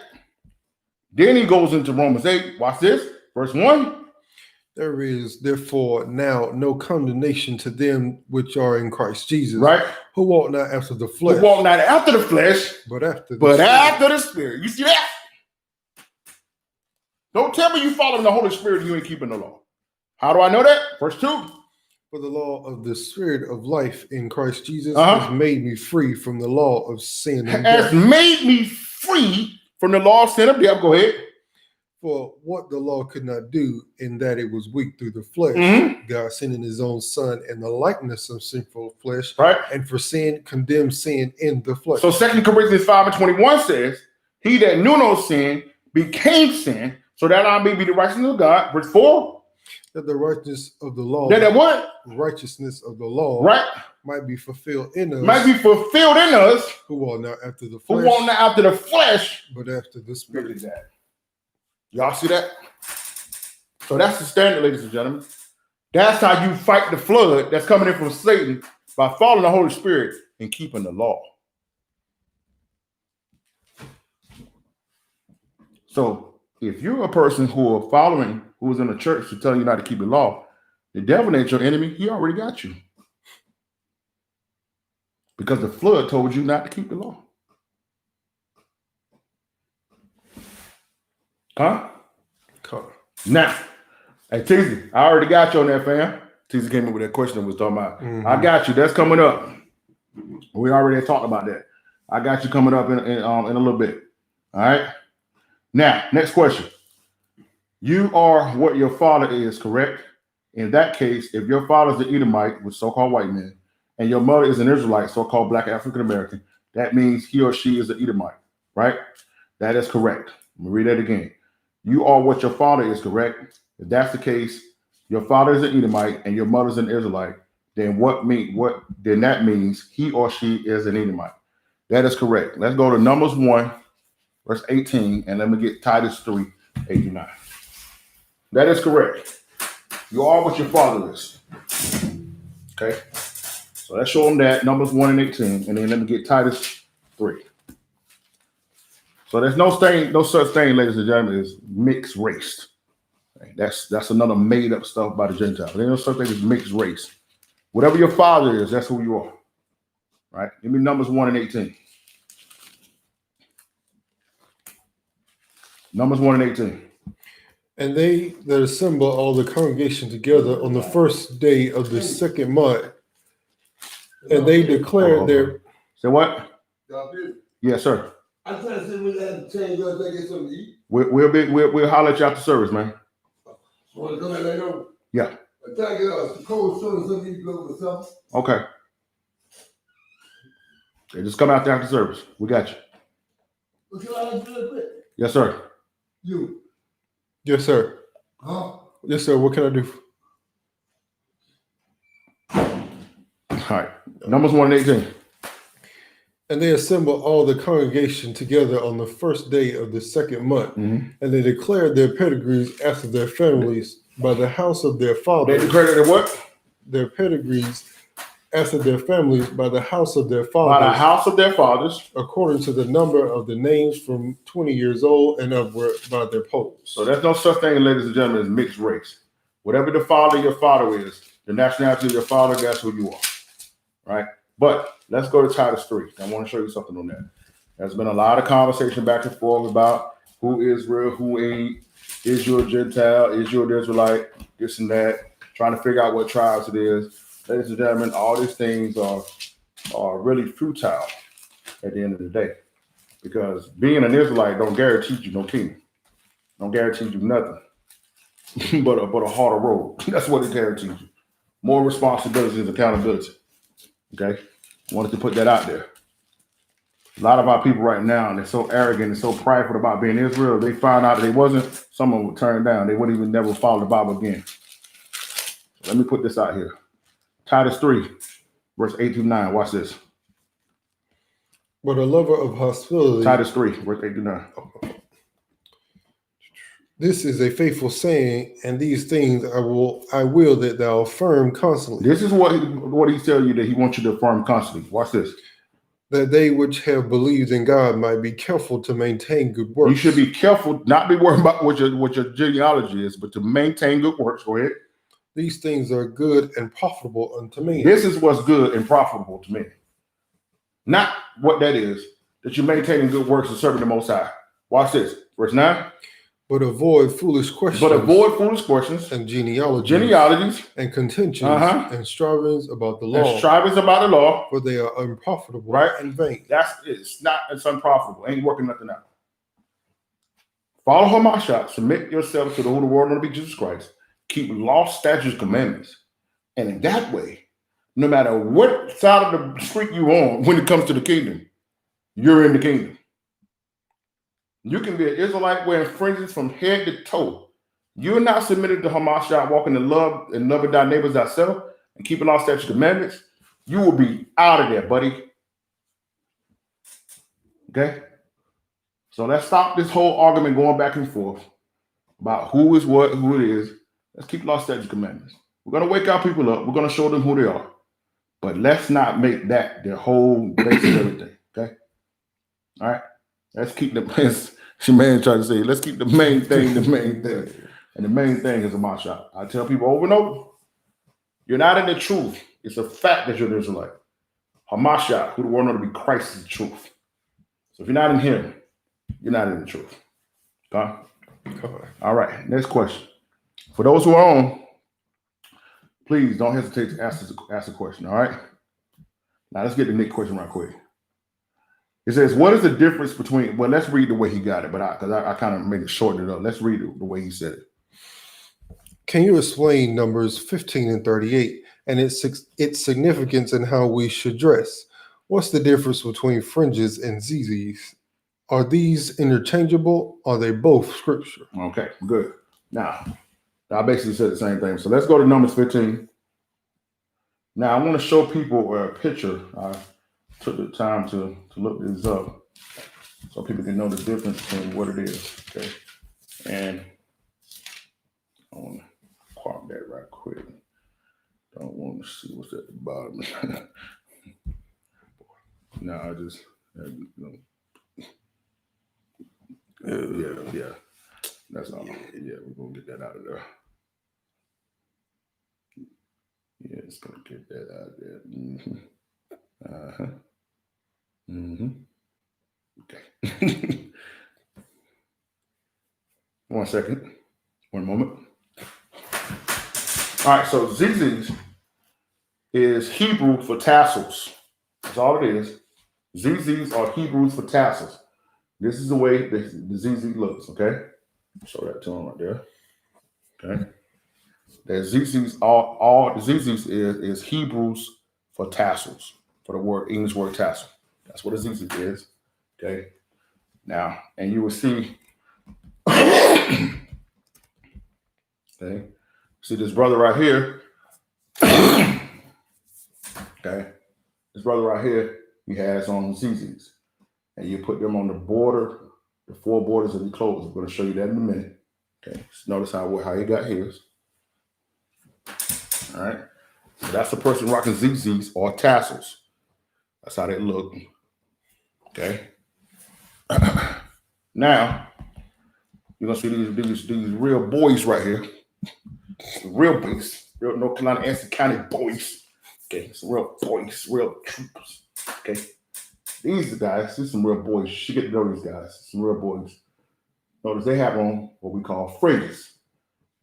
Then he goes into Romans 8. Watch this. Verse 1. There is therefore now no condemnation to them which are in Christ Jesus, Right? who walk not after the Who flesh, walk not after the flesh, but after the but Spirit. after the Spirit. You see that? Don't tell me you following the Holy Spirit and you ain't keeping the law. How do I know that? Verse 2. For the law of the Spirit of life in Christ Jesus Uh-huh. has made me free from the law of sin and Has death. made me free from the law of sin and death. Go ahead. For what the law could not do, in that it was weak through the flesh, Mhm. God sending his own Son in the likeness of sinful flesh, Right? and for sin condemned sin in the flesh. So 2 Corinthians 5:21 says, he that knew no sin became sin, so that I may be the righteousness of God. Verse 4. That the righteousness of the law, That what? righteousness of the law, Right? might be fulfilled in us, Might be fulfilled in us who walk not after the who flesh, walk not after the flesh. but after the Look Spirit. at that. Y'all see that? So that's the standard, ladies and gentlemen. That's how you fight the flood that's coming in from Satan, by following the Holy Spirit and keeping the law. So if you're a person who are following, who is in the church to tell you not to keep the law, the devil ain't your enemy. He already got you. Because the flood told you not to keep the law. Huh? Now, hey, Teasy, I already got you on that, fam. Teasy came up with that question and was talking about. I got you. That's coming up. We already talked about that. I got you coming up in a little bit. All right. Now, next question. You are what your father is, correct? In that case, if your father is an Edomite, with so-called white men, and your mother is an Israelite, so-called Black African American, that means he or she is an Edomite, right? That is correct. Let me read that again. You are what your father is, correct? If that's the case, your father is an Edomite and your mother's an Israelite, then then that means he or she is an Edomite. That is correct. Let's go to Numbers 1, verse 18, and let me get Titus 3, 8 through 9. That is correct. You are what your father is. Okay? So let's show them that, Numbers 1 and 18, and then let me get Titus 3. So there's no such thing, ladies and gentlemen, as mixed race. That's another made up stuff by the Gentiles. There's no such thing as mixed race. Whatever your father is, that's who you are. Right? Give me Numbers 1 and 18. Numbers 1 and 18. And they that assemble all the congregation together on the first day of the second month, and they declare their. Say what? Yes, sir. I'm trying to see when they have to change your thing, get something to eat. We'll holler at you after service, man. Want to come back later on? Yeah. I'm trying to get a cold soda, something to eat, go with something. Okay. Okay, just come out there after service. We got you. What you like to do real quick? Yes, sir. You. Yes, sir. Huh? Yes, sir. What can I do? All right. Numbers 1 and 18. And they assemble all the congregation together on the first day of the second month, and they declared their pedigrees after their families by the house of their They fathers. declared their what? Their pedigrees after their families by the house of their By fathers, the house of their fathers. according to the number of the names from 20 years old and upward by their polls. So there's no such thing, ladies and gentlemen, as mixed race. Whatever the father your father is, the nationality of your father, that's who you are. Right? But let's go to Titus 3. I want to show you something on that. There's been a lot of conversation back and forth about who is real, who ain't. Is you a Gentile? Is you an Israelite? This and that. Trying to figure out what tribes it is. Ladies and gentlemen, all these things are really futile at the end of the day. Because being an Israelite don't guarantee you no kingdom. Don't guarantee you nothing. but a harder road. That's what it guarantees you. More responsibilities and accountability. Okay? Wanted to put that out there. A lot of our people right now, they're so arrogant and so prideful about being Israel. They found out that they wasn't, someone would turn down. They wouldn't even never follow the Bible again. Let me put this out here. Titus 3, verse 8 through 9. Watch this. But a lover of hospitality. Titus 3, verse 8 through 9. This is a faithful saying, and these things I will that thou affirm constantly. This is what he tells you that he wants you to affirm constantly. Watch this. that they which have believed in God might be careful to maintain good works. You should be careful, not be worried about what your genealogy is, but to maintain good works. Go ahead. These things are good and profitable unto me. This is what's good and profitable to me. Not what that is, that you're maintaining good works and serving the Most High. Watch this. Verse 9. But avoid foolish questions. And genealogies and contentions and strivings about the law. For they are unprofitable, right? And vain. It's unprofitable. Ain't working nothing out. Follow Hamashiach. Submit yourself to the whole world, to be Jesus Christ. Keep law, statutes, commandments. And in that way, no matter what side of the street you're on when it comes to the kingdom, you're in the kingdom. You can be an Israelite wearing fringes from head to toe. You're not submitted to Hamashiach, walking in love and loving thy neighbors thyself and keeping all statutes and commandments. You will be out of there, buddy. Okay? So let's stop this whole argument going back and forth about who is what, who it is. Let's keep law, statutes, commandments. We're going to wake our people up. We're going to show them who they are. But let's not make that their whole base of everything. Okay? All right? Let's keep she man tried to say, let's keep the main thing the main thing. And the main thing is a Hamashiach. I tell people over and over, you're not in the truth. It's a fact that you're an Israelite. Hamashiach, who the world knows to be Christ, is the truth. So if you're not in him, you're not in the truth. Okay? All right, next question. For those who are on, please don't hesitate to ask a question, all right? Now let's get the next question right quick. It says, what is the difference between, well, let's read the way he got it, but I kind of made it shorten it up. Let's read it the way he said it. Can you explain Numbers 15 and 38 and its significance and how we should dress? What's the difference between fringes and zizis? Are these interchangeable? Are they both scripture? Okay, good. Now, I basically said the same thing. So let's go to Numbers 15. Now, I want to show people a picture. I took the time to look this up so people can know the difference between what it is. Okay. And I want to park that right quick. Don't want to see what's at the bottom. No, I just, yeah. That's all. Yeah, we're going to get that out of there. Yeah, it's going to get that out of there. Okay. 1 second. 1 moment. All right, so zizis is Hebrew for tassels. That's all it is. Zizis are Hebrews for tassels. This is the way the ZZ looks, okay? Show that to them right there. Okay. The ZZs all the ZZs is Hebrews for tassels, for the English word tassel. That's what a ZZ is. Okay. Now, and you will see, okay, see this brother right here. Okay. This brother right here, he has on ZZs. And you put them on the border, the 4 borders of the clothes. I'm going to show you that in a minute. Okay. So notice how he got his. All right. So that's the person rocking ZZs or tassels. That's how they look. Okay. Now, you're going to see these real boys right here. Real boys. Real North Carolina, Anson County boys. Okay. Some real boys, real troopers. Okay. These guys, these are some real boys. You should get to know these guys. Some real boys. Notice they have on what we call fringes.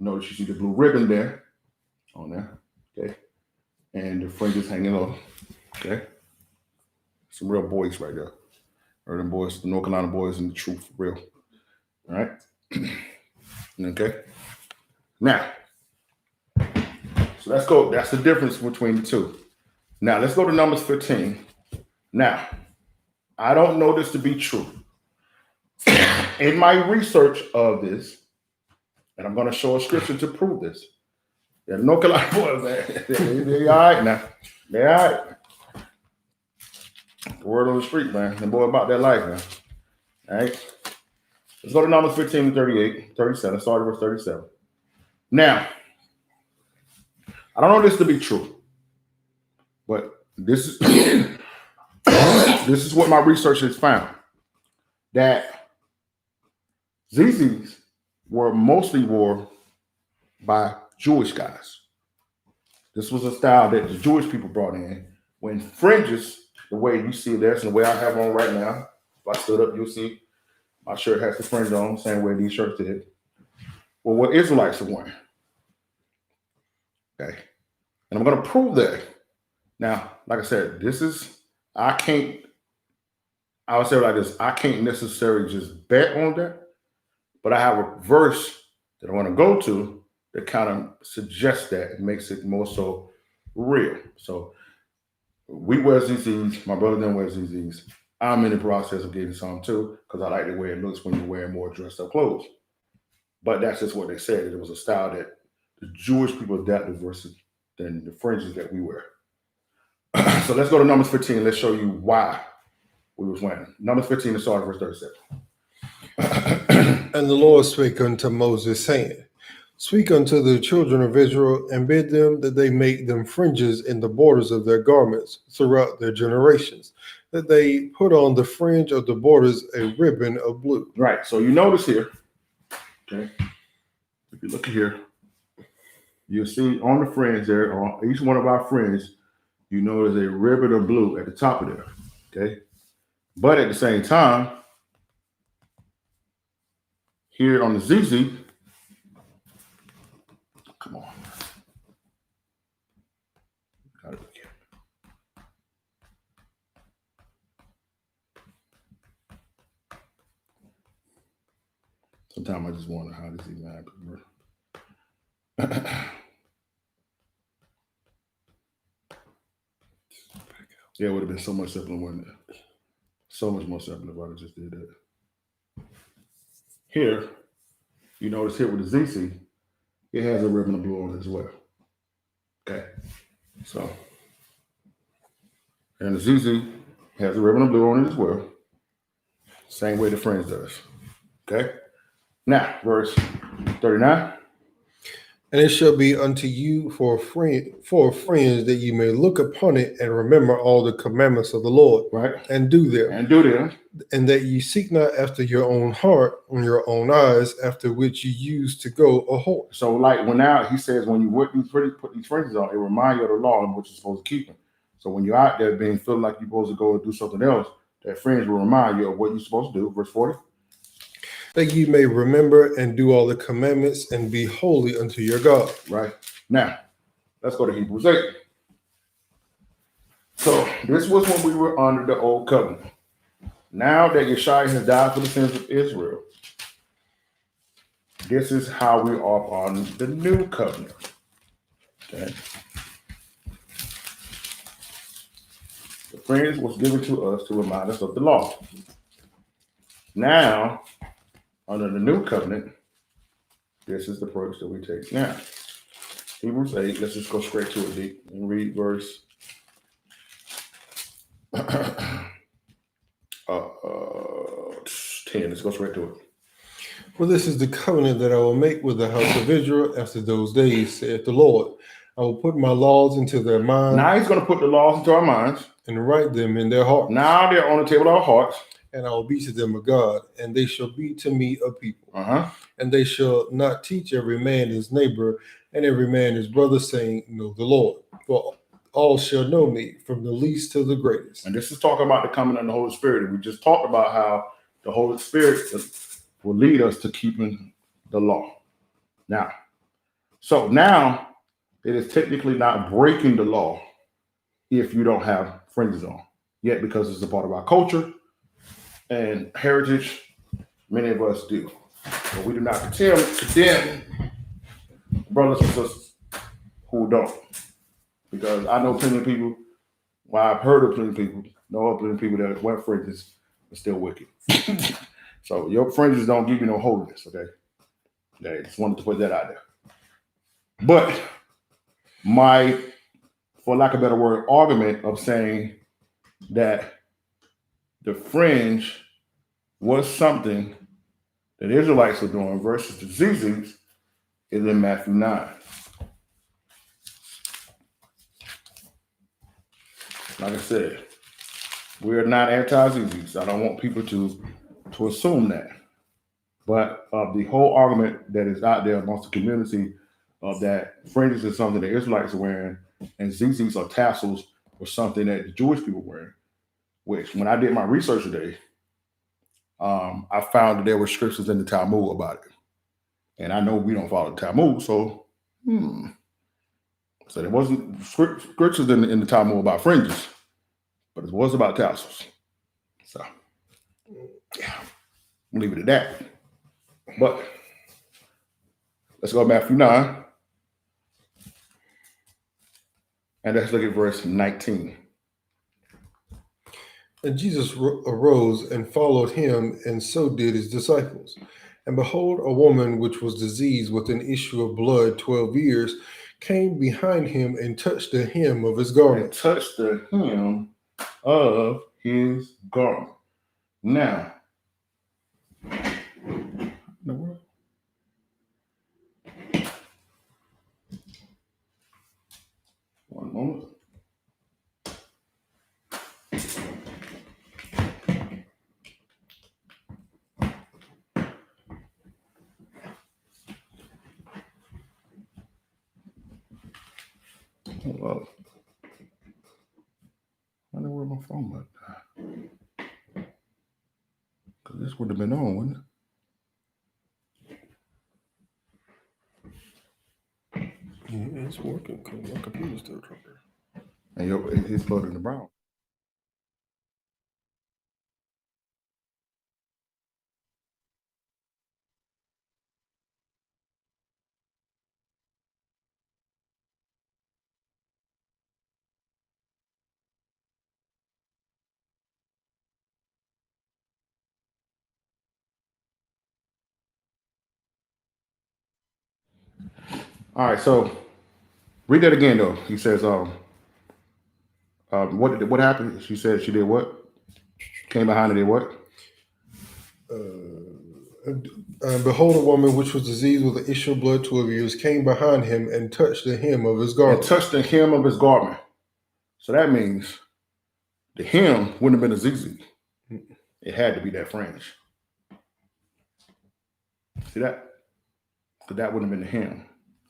Notice you see the blue ribbon there. On there. Okay. And the fringes hanging on. Okay. Some real boys right there. Them boys, the North Carolina boys and the truth for real. All right. Okay. Now, so let's go. That's the difference between the two. Now, let's go to Numbers 15. Now, I don't know this to be true. In my research of this, and I'm going to show a scripture to prove this. Yeah, North Carolina boys, man. They all right now. They all right. The word on the street, man. The boy about that life, man. All right. Let's go to Numbers 15 and 38, 37. Start at verse 37. Now, I don't know this to be true, but this is This is what my research has found, that ZZs were mostly worn by Jewish guys. This was a style that the Jewish people brought in. When fringes, the way you see this and the way I have on right now, if I stood up, you'll see my shirt has the fringe on, same way these shirts did. Well, what Israelites are wearing. Okay. And I'm going to prove that. Now, like I said, I would say it like this, I can't necessarily just bet on that, but I have a verse that I want to go to that kind of suggests that. It makes it more so real. So we wear ZZs, my brother then wears ZZs. I'm in the process of getting some too, because I like the way it looks when you're wearing more dressed up clothes. But that's just what they said. It was a style that the Jewish people adapted versus than the fringes that we wear. So let's go to Numbers 15. Let's show you why we was wearing. Numbers 15 and start at verse 37. And the Lord spake unto Moses, saying, Speak unto the children of Israel, and bid them that they make them fringes in the borders of their garments throughout their generations, that they put on the fringe of the borders a ribbon of blue. Right. So you notice here, okay, if you look here, you'll see on the fringe there, on each one of our fringes, you notice a ribbon of blue at the top of there. Okay. But at the same time, here on the ZZ, come on. Got it again. Sometimes I just wonder how this even happened. Yeah, it would have been so much simpler, wouldn't it? So much more simpler if I just did that. Here, you notice here with the ZC, it has a ribbon of blue on it as well. Okay, so, and the ZZ has a ribbon of blue on it as well. Same way the fringe does. Okay, now verse 39. And it shall be unto you for a fringe, that you may look upon it and remember all the commandments of the Lord, Right, and do them, and that you seek not after your own heart and your own eyes, after which you used to go a whore. So, like when now he says, when you put these fringes on, it reminds you of the law and what you're supposed to keep them. So when you're out there being feeling like you're supposed to go and do something else, that fringe will remind you of what you're supposed to do. Verse 40. That you may remember and do all the commandments and be holy unto your God. Right. Now, let's go to Hebrews 8. So this was when we were under the old covenant. Now that Yeshua has died for the sins of Israel, this is how we are on the new covenant. Okay. The fringe was given to us to remind us of the law. Now, under the new covenant, this is the approach that we take now. Hebrews 8, let's just go straight to it, Deep, and read verse 10. Let's go straight to it. For this is the covenant that I will make with the house of Israel after those days, saith the Lord. I will put my laws into their minds. Now he's going to put the laws into our minds. And write them in their hearts. Now they're on the table of our hearts. And I will be to them a God, and they shall be to me a people. And they shall not teach every man his neighbor and every man his brother, saying, Know the Lord. For all shall know me, from the least to the greatest. And this is talking about the coming of the Holy Spirit. And we just talked about how the Holy Spirit will lead us to keeping the law. Now it is technically not breaking the law if you don't have fringes on, yet because it's a part of our culture and heritage, many of us do. But we do not condemn brothers and sisters who don't. Because I know plenty of people, I've heard of plenty of people, know of plenty of people that wear fringes are still wicked. So your fringes don't give you no holiness, okay? I just wanted to put that out there. But my, for lack of a better word, argument of saying that the fringe was something that Israelites were doing versus the ZZs is in Matthew 9. Like I said, We're not anti-ZZs. I don't want people to assume that. But the whole argument that is out there amongst the community of that fringes is something the Israelites are wearing, and ZZs or tassels were something that the Jewish people were wearing. Which, when I did my research today, I found that there were scriptures in the Talmud about it. And I know we don't follow the Talmud, so so there wasn't scriptures in the Talmud about fringes, but it was about tassels. So yeah, we'll leave it at that. But let's go to Matthew 9. And let's look at verse 19. And Jesus arose and followed him, and so did his disciples. And behold, a woman which was diseased with an issue of blood 12 years came behind him and touched the hem of his And garment. touched the hem of his garment. Now, the world? One moment. Hold up. I know where my phone went. Because this would have been on, wouldn't it? Yeah, it's working because my computer's still trying. And it's plugged in the brown. All right, so read that again though. He says, what happened? She said she did what? Came behind and did what? And behold, a woman which was diseased with an issue of blood 12 years came behind him and touched the hem of his And garment. touched the hem of his garment. So that means the hem wouldn't have been a ZZ. It had to be that fringe. See that? Because that wouldn't have been the hem.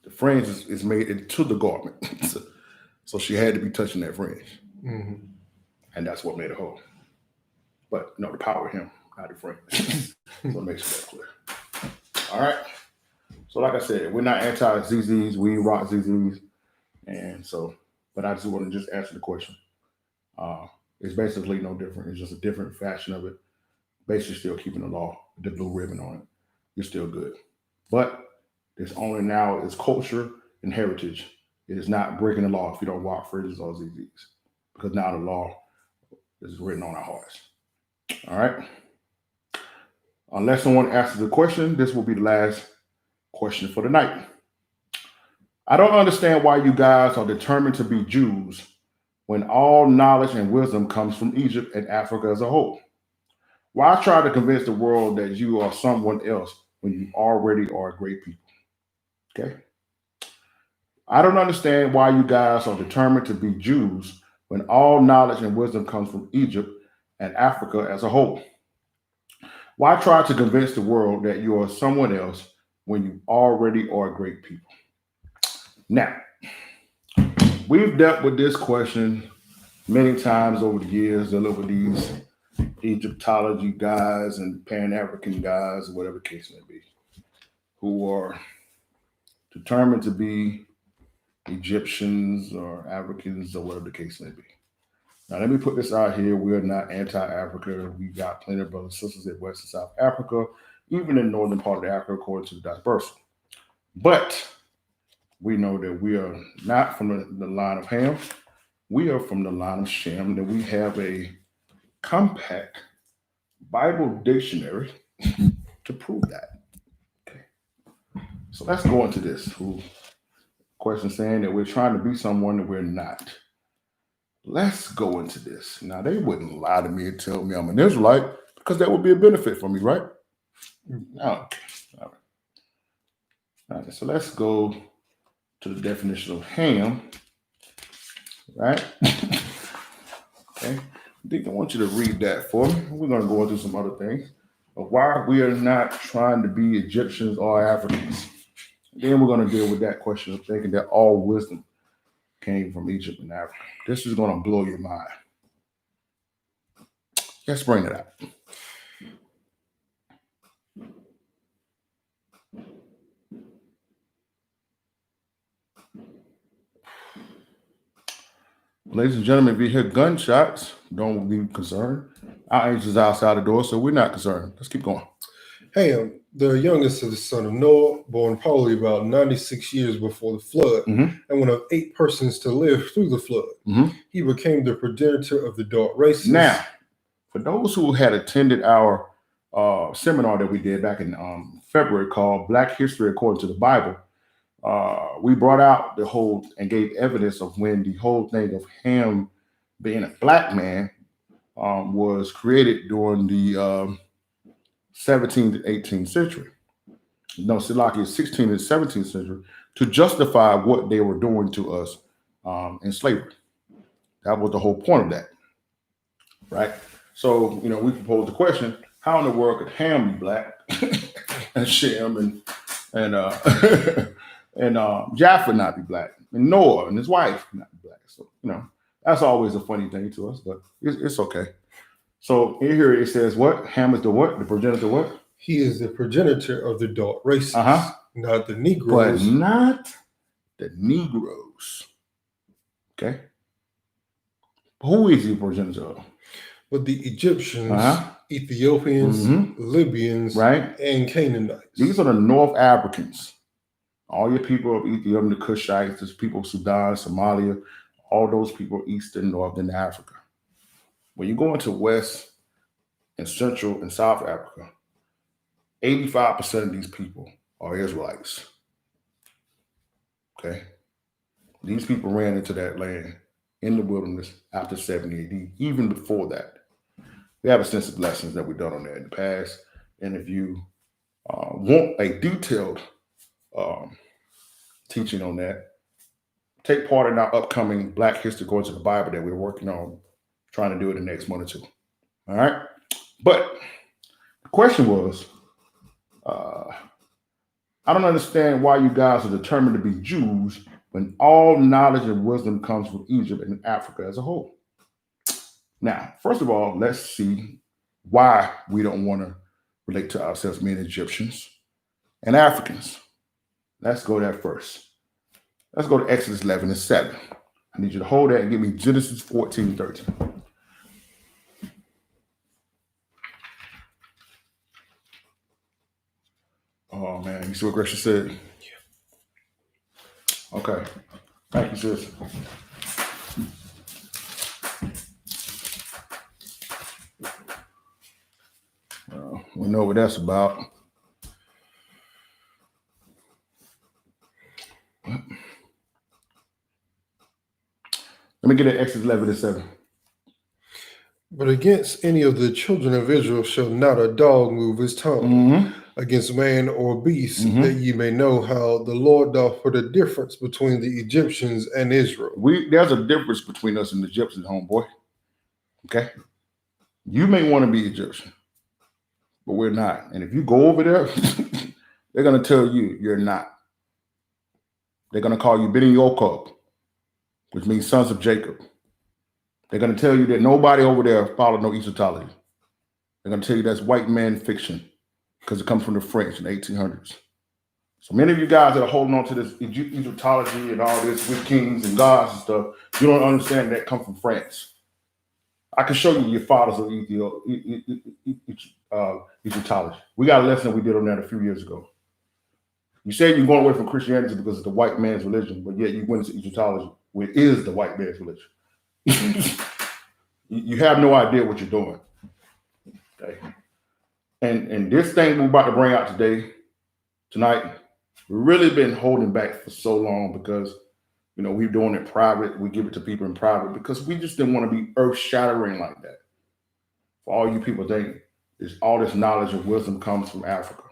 The fringe is made into the garment. So she had to be touching that fringe. Mhm. And that's what made her whole. But no, the power of him, not the fringe. So it makes that clear. All right. So like I said, we're not anti-ZZs. We rock ZZs. And so, but I just want to just answer the question. It's basically no different. It's just a different fashion of it. Basically still keeping the law, the blue ribbon on it. You're still good. But it's only now is culture and heritage. It is not breaking the law if you don't rock fringes or ZZs. Because now the law is written on our hearts. All right. Unless someone asks a question, this will be the last question for the night. I don't understand why you guys are determined to be Jews when all knowledge and wisdom comes from Egypt and Africa as a whole. Why try to convince the world that you are someone else when you already are a great people? Okay. I don't understand why you guys are determined to be Jews when all knowledge and wisdom comes from Egypt and Africa as a whole. Why try to convince the world that you are someone else when you already are great people? Now, we've dealt with this question many times over the years, dealing with these Egyptology guys and Pan-African guys, or whatever the case may be, who are determined to be Egyptians or Africans or whatever the case may be. Now, let me put this out here. We're not anti-Africa. We got plenty of brothers and sisters in West and South Africa, even in the northern part of Africa, according to the dispersal. But we know that we are not from the line of Ham. We are from the line of Shem, that we have a compact Bible dictionary to prove that. Okay. So let's go into this. Question saying that we're trying to be someone that we're not. Let's go into this. Now, they wouldn't lie to me and tell me I'm an Israelite because that would be a benefit for me, right? Okay. All right. All right. So let's go to the definition of ham, right? Okay. I want you to read that for me. We're going to go into some other things of why we are not trying to be Egyptians or Africans. Then we're going to deal with that question of thinking that all wisdom came from Egypt and Africa. This is going to blow your mind. Let's bring it out. Ladies and gentlemen, if you hear gunshots, don't be concerned. Our angels outside the door, so we're not concerned. Let's keep going. Ham, the youngest of the son of Noah, born probably about 96 years before the flood, and one of 8 persons to live through the flood. He became the progenitor of the dark races. Now, for those who had attended our seminar that we did back in February called Black History According to the Bible, we brought out the whole and gave evidence of when the whole thing of Ham being a black man was created during the 17th and 18th century. No, Silaki is 16th and 17th century to justify what they were doing to us in slavery. That was the whole point of that, right? So, we proposed the question, how in the world could Ham be black and Shem and Japheth not be black, and Noah and his wife not be black? So, that's always a funny thing to us, but it's okay. So here it says what? Ham is the what? The progenitor what? He is the progenitor of the dark races, not the Negroes. But not the Negroes. Okay. Who is he progenitor of? But the Egyptians, Ethiopians, Libyans, right, and Canaanites. These are the North Africans. All your people of Ethiopia, the Cushites, there's people of Sudan, Somalia, all those people east and northern Africa. When you go into West and Central and South Africa, 85% of these people are Israelites. Okay? These people ran into that land in the wilderness after 70 AD, even before that. We have extensive lessons that we've done on that in the past. And if you want a detailed teaching on that, take part in our upcoming Black History According to the Bible that we're working on, trying to do it in the next month or two. All right? But the question was, I don't understand why you guys are determined to be Jews when all knowledge and wisdom comes from Egypt and Africa as a whole. Now, first of all, let's see why we don't want to relate to ourselves being Egyptians and Africans. Let's go there first. Let's go to Exodus 11 and 7. I need you to hold that and give me Genesis 14, 13. Oh, man. You see what Gracia said? Yeah. Okay. Thank you, sis. We know what that's about. Let me get at Exodus 11 and 7. But against any of the children of Israel shall not a dog move his tongue against man or beast, that ye may know how the Lord doth put a difference between the Egyptians and Israel. There's a difference between us and the Egyptians, homeboy. Okay? You may want to be Egyptian, but we're not. And if you go over there, they're going to tell you you're not. They're going to call you Beni Jacob, which means sons of Jacob. They're going to tell you that nobody over there followed no Egyptology. They're going to tell you that's white man fiction because it comes from the French in the 1800s. So many of you guys that are holding on to this Egyptology and all this with kings and gods and stuff, you don't understand that come from France. I can show you your fathers of Egyptology. We got a lesson we did on that a few years ago. You say you're going away from Christianity because it's the white man's religion, but yet you went into Egyptology, where it is the white man's religion. You have no idea what you're doing. Okay. And this thing we're about to bring out tonight, we've really been holding back for so long because, we're doing it private. We give it to people in private because we just didn't want to be earth-shattering like that. For all you people think all this knowledge and wisdom comes from Africa,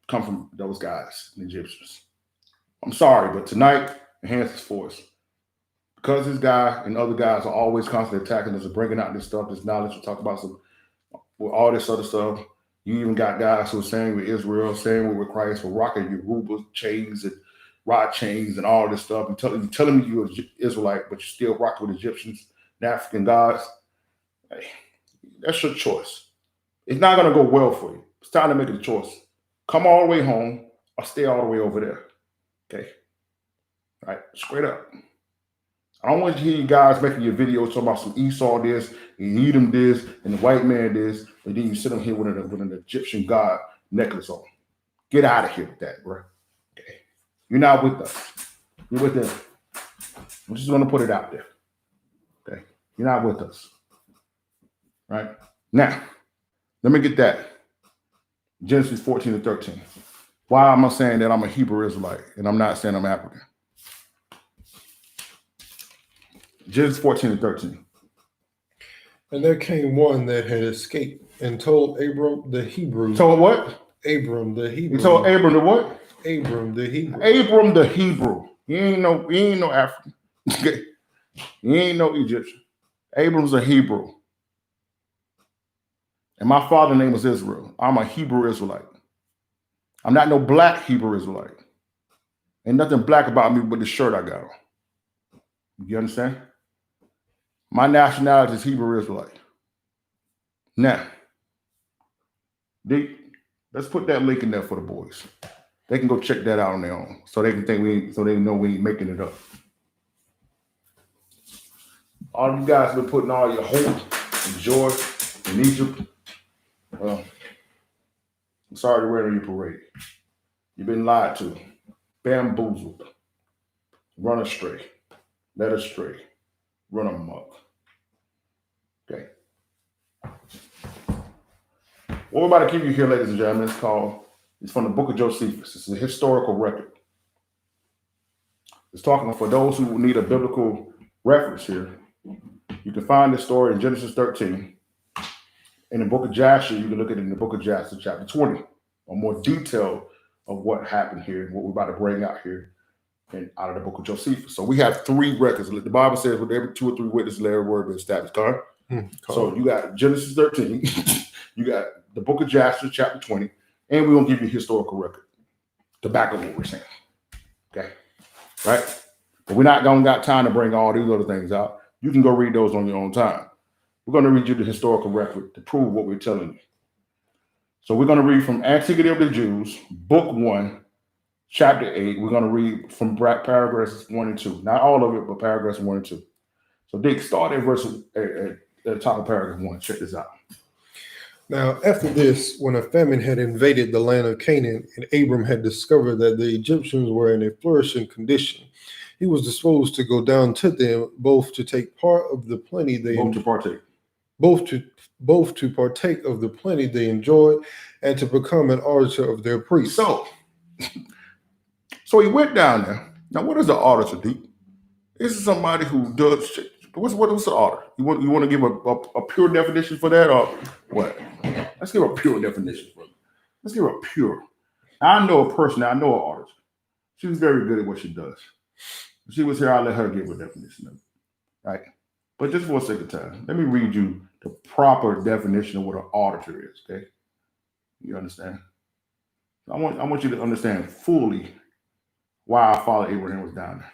come from those guys, the Egyptians. I'm sorry, but tonight, the hands is for us. because this guy and other guys are always constantly attacking us and bringing out this stuff, this knowledge. We talk about some all this other stuff. You even got guys who are saying with Israel, saying we're with Christ, for rocking your Yoruba chains and rod chains and all this stuff. And telling me you're an Israelite, but you still rock with Egyptians and African gods. Hey, that's your choice. It's not going to go well for you. It's time to make a choice. Come all the way home or stay all the way over there. Okay? All right? Straight up. I don't want to hear you guys making your videos talking about some Esau this, and Edom this, and the white man this, and then you sit on here with an Egyptian god necklace on. Get out of here with that, bro. Okay. You're not with us. You're with them. I'm just going to put it out there. Okay. You're not with us. Right? Now, let me get that. Genesis 14 and 13. Why am I saying that I'm a Hebrew Israelite and I'm not saying I'm African? Genesis 14 and 13. And there came one that had escaped and told Abram the Hebrew. Told what? Abram the Hebrew. He told Abram the what? Abram the Hebrew. Abram the Hebrew. He ain't no African. He ain't no Egyptian. Abram's a Hebrew. And my father's name is Israel. I'm a Hebrew Israelite. I'm not no black Hebrew Israelite. Ain't nothing black about me but the shirt I got on. You understand? My nationality is Hebrew Israelite. Now, let's put that link in there for the boys. They can go check that out on their own, so they can think so they know we ain't making it up. All you guys been putting all your hope and joy in Egypt. Well, I'm sorry to rain on your parade. You've been lied to, bamboozled, run astray, led astray, run amok. Okay. What we're about to give you here, ladies and gentlemen, it's from the book of Josephus. It's a historical record. It's talking for those who need a biblical reference here. You can find this story in Genesis 13. In the book of Jasher, you can look at it in the book of Jasher, chapter 20, or more detail of what happened here, what we're about to bring out here and out of the book of Josephus. So we have three records. The Bible says with every 2 or 3 witnesses, let every word be established. So you got Genesis 13, you got the book of Jasher, chapter 20, and we're going to give you a historical record to back up what we're saying. Okay? Right? But we're not going to got time to bring all these other things out. You can go read those on your own time. We're going to read you the historical record to prove what we're telling you. So we're going to read from Antiquity of the Jews, book 1, chapter 8. We're going to read from paragraphs 1 and 2. Not all of it, but paragraphs 1 and 2. So Dick, start at verse at the top of paragraph 1. Check this out. Now, after this, when a famine had invaded the land of Canaan, and Abram had discovered that the Egyptians were in a flourishing condition, he was disposed to go down to them, both to take part of the plenty they both to partake of the plenty they enjoyed, and to become an auditor of their priests. So he went down there. Now, what is the auditor, Deep? This is somebody who does. What's the auditor? You want to give a pure definition for that, or what? Let's give a pure definition for it. Let's give a pure. I know a person. I know an auditor. She's very good at what she does. If she was here, I'll let her give a definition of it. Right? But just for a second time, let me read you the proper definition of what an auditor is, okay? You understand? I want you to understand fully why our father Abraham was down there.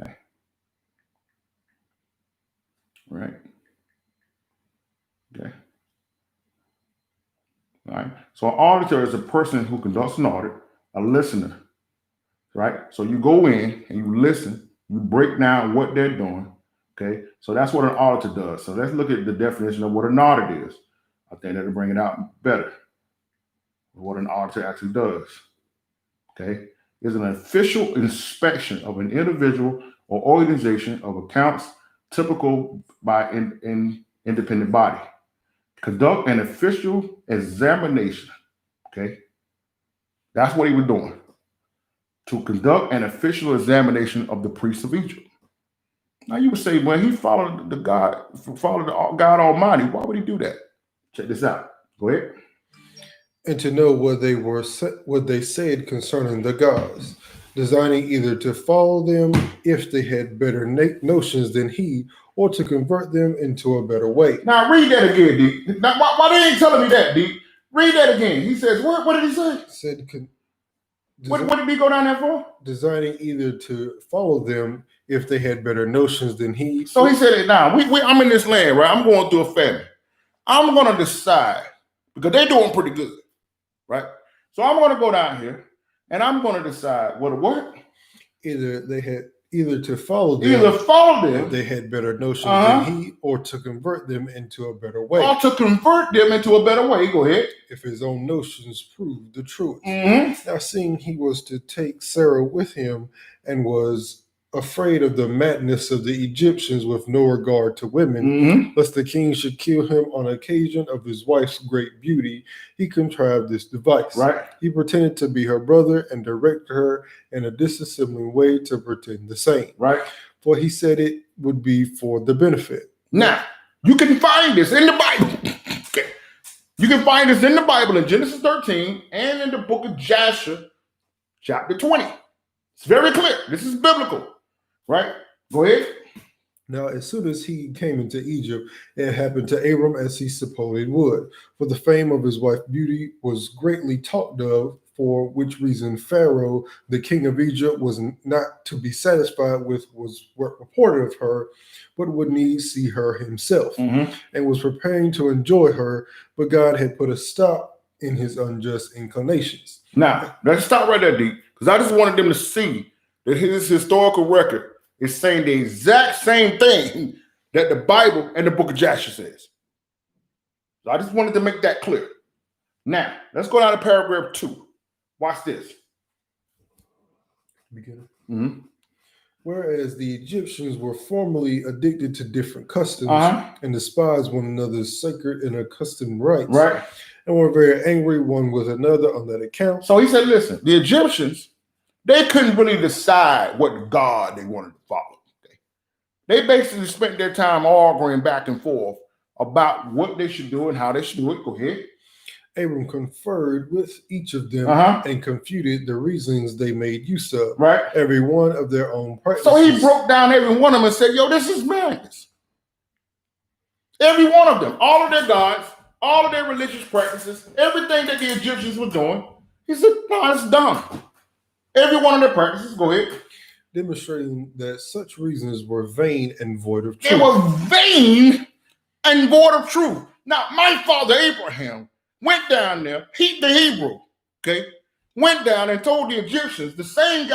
Okay. Right? Okay. All right. So an auditor is a person who conducts an audit, a listener. Right? So you go in and you listen, you break down what they're doing. Okay, so that's what an auditor does. So let's look at the definition of what an audit is. I think that'll bring it out better. What an auditor actually does. Okay, is an official inspection of an individual or organization of accounts typical by an independent body. Conduct an official examination. Okay, that's what he was doing. To conduct an official examination of the priests of Egypt. Now you would say, well, he followed the God Almighty. Why would he do that? Check this out. Go ahead. And to know what they said concerning the gods, designing either to follow them if they had better notions than he, or to convert them into a better way. Now read that again, D. Now, why they ain't telling me that, D? Read that again. He says, what did he say? Said, What did he go down there for? designing either to follow them if they had better notions than he. So he said it now. I'm in this land, right? I'm going through a famine. I'm going to decide, because they're doing pretty good, right? So I'm going to go down here, and I'm going to decide what? Either to follow them, if they had better notions than he, or to convert them into a better way. Or to convert them into a better way. Go ahead. If his own notions proved the truth. Mm-hmm. Now, seeing he was to take Sarah with him and was afraid of the madness of the Egyptians with no regard to women, lest the king should kill him on occasion of his wife's great beauty, he contrived this device. Right. He pretended to be her brother and directed her in a disassembling way to pretend the same. Right. For he said it would be for the benefit. Now, you can find this in the Bible. Okay. You can find this in the Bible in Genesis 13 and in the book of Jasher, chapter 20. It's very clear. This is biblical. Right? Go ahead. Now, as soon as he came into Egypt, it happened to Abram as he supposed it would. For the fame of his wife's beauty was greatly talked of, for which reason Pharaoh, the king of Egypt, was not to be satisfied with was what reported of her, but would needs see her himself, and was preparing to enjoy her, but God had put a stop in his unjust inclinations. Now, let's stop right there, D, because I just wanted them to see that his historical record is saying the exact same thing that the Bible and the book of Jasher says. So I just wanted to make that clear. Now, let's go down to paragraph 2. Watch this. Beginning. Mm-hmm. Whereas the Egyptians were formerly addicted to different customs and despised one another's sacred and accustomed rights, Right. and were very angry one with another on that account. So he said, listen, the Egyptians, they couldn't really decide what God they wanted to follow. They basically spent their time arguing back and forth about what they should do and how they should do it. Go ahead. Abram conferred with each of them and confuted the reasons they made use of, right? Every one of their own practices. So he broke down every one of them and said, yo, this is madness. Every one of them, all of their gods, all of their religious practices, everything that the Egyptians were doing, he said, no, it's dumb. Every one of their practices, go ahead. Demonstrating that such reasons were vain and void of truth. They were vain and void of truth. Now, my father Abraham went down there, the Hebrew, okay, went down and told the Egyptians, the same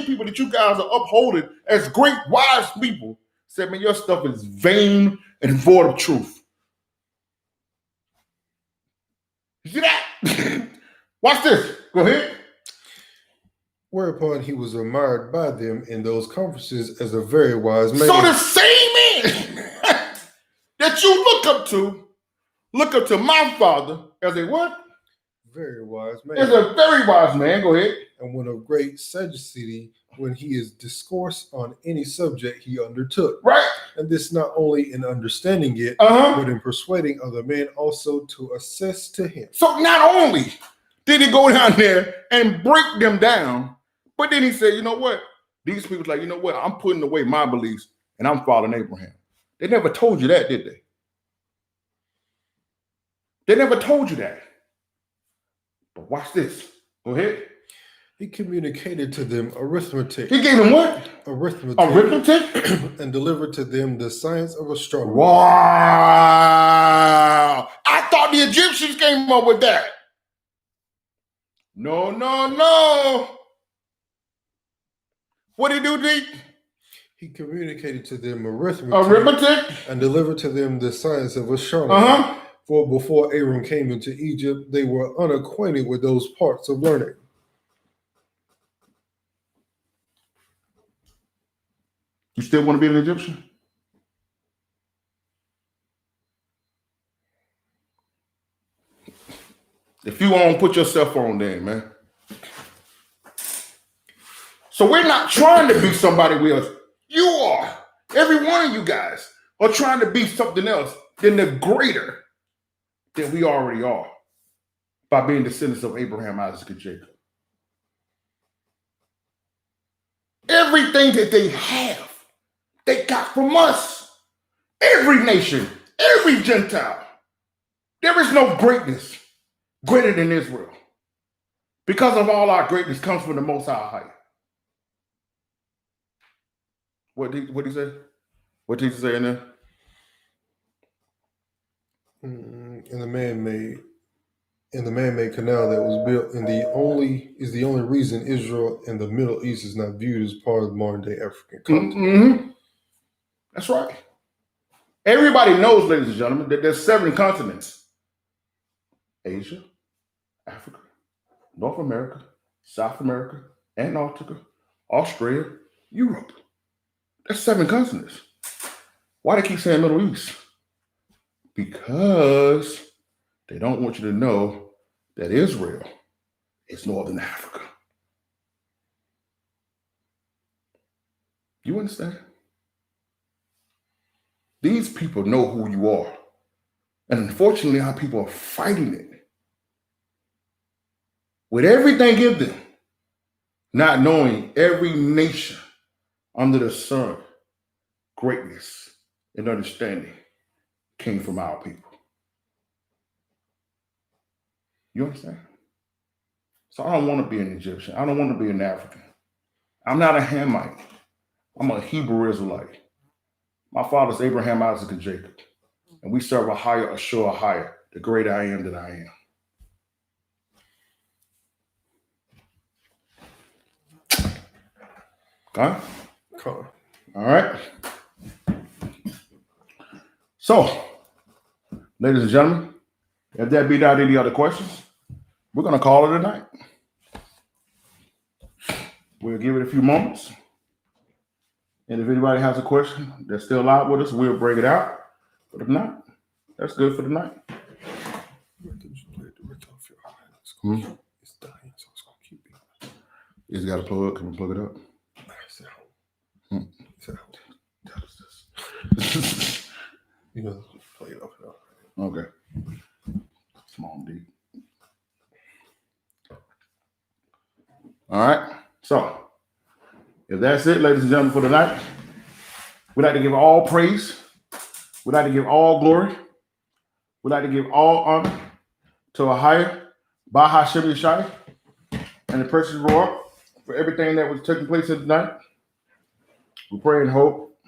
people that you guys are upholding as great wise people, said, man, your stuff is vain and void of truth. You see that? Watch this. Go ahead. Whereupon he was admired by them in those conferences as a very wise man. So the same man that you look up to my father as a what? Very wise man. As a very wise man. Go ahead. And one of great sagacity when he is discourse on any subject he undertook. Right. And this not only in understanding it, but in persuading other men also to assess to him. So not only did he go down there and break them down, but then he said, you know what? These people like, you know what? I'm putting away my beliefs and I'm following Abraham. They never told you that, did they? They never told you that. But watch this. Go ahead. He communicated to them arithmetic. He gave them what? Arithmetic. And delivered to them the science of astronomy. Wow. I thought the Egyptians came up with that. No. What did he do, D? He communicated to them arithmetic and delivered to them the science of astronomy. For before Abram came into Egypt, they were unacquainted with those parts of learning. You still want to be an Egyptian? If you want to put yourself on there, man. So we're not trying to be somebody else. You are. Every one of you guys are trying to be something else than the greater than we already are by being descendants of Abraham, Isaac, and Jacob. Everything that they have, they got from us. Every nation, every Gentile. There is no greatness greater than Israel. Because of all our greatness comes from the Most High. What did he say? What did he say in there? And the man-made canal that was built is the only reason Israel and the Middle East is not viewed as part of the modern day African continent. Mm-hmm. That's right. Everybody knows, ladies and gentlemen, that there's 7 continents: Asia, Africa, North America, South America, Antarctica, Australia, Europe. That's 7 continents. Why they keep saying Middle East? Because they don't want you to know that Israel is Northern Africa. You understand? These people know who you are. And unfortunately, our people are fighting it with everything in them, not knowing every nation under the sun, greatness and understanding came from our people. You understand? So I don't want to be an Egyptian. I don't want to be an African. I'm not a Hamite. I'm a Hebrew Israelite. My father's Abraham, Isaac, and Jacob. And we serve a higher, a sure higher, the great I am that I am. Okay? Con. All right. So, ladies and gentlemen, if there be not any other questions, we're going to call it a night. We'll give it a few moments. And if anybody has a question that's still out with us, we'll break it out. But if not, that's good for the night. Hmm? It's dying, so it's gonna keep being. You just got to plug. Can we plug it up? Hmm. You know, play it up. Okay. Small D. All right. So, if that's it, ladies and gentlemen, for the night, we'd like to give all praise. We'd like to give all glory. We'd like to give all honor to a higher by Hashem Yeshai and the precious Lord for everything that was taking place tonight. We pray and hope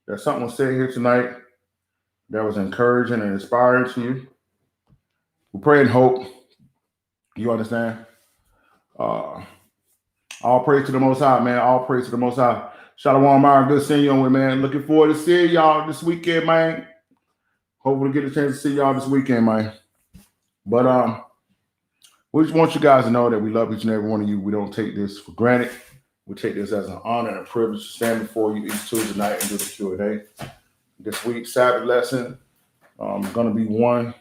that something was said here tonight that was encouraging and inspiring to you. We pray and hope you understand. All praise to the Most High, man. All praise to the Most High. Shalom, Myron. Good seeing you on with, man. Looking forward to seeing y'all this weekend, man. Hopefully get a chance to see y'all this weekend, man. But we just want you guys to know that we love each and every one of you. We don't take this for granted. We take this as an honor and a privilege to stand before you each Tuesday night and do the Q&A. This week's Sabbath lesson is going to be one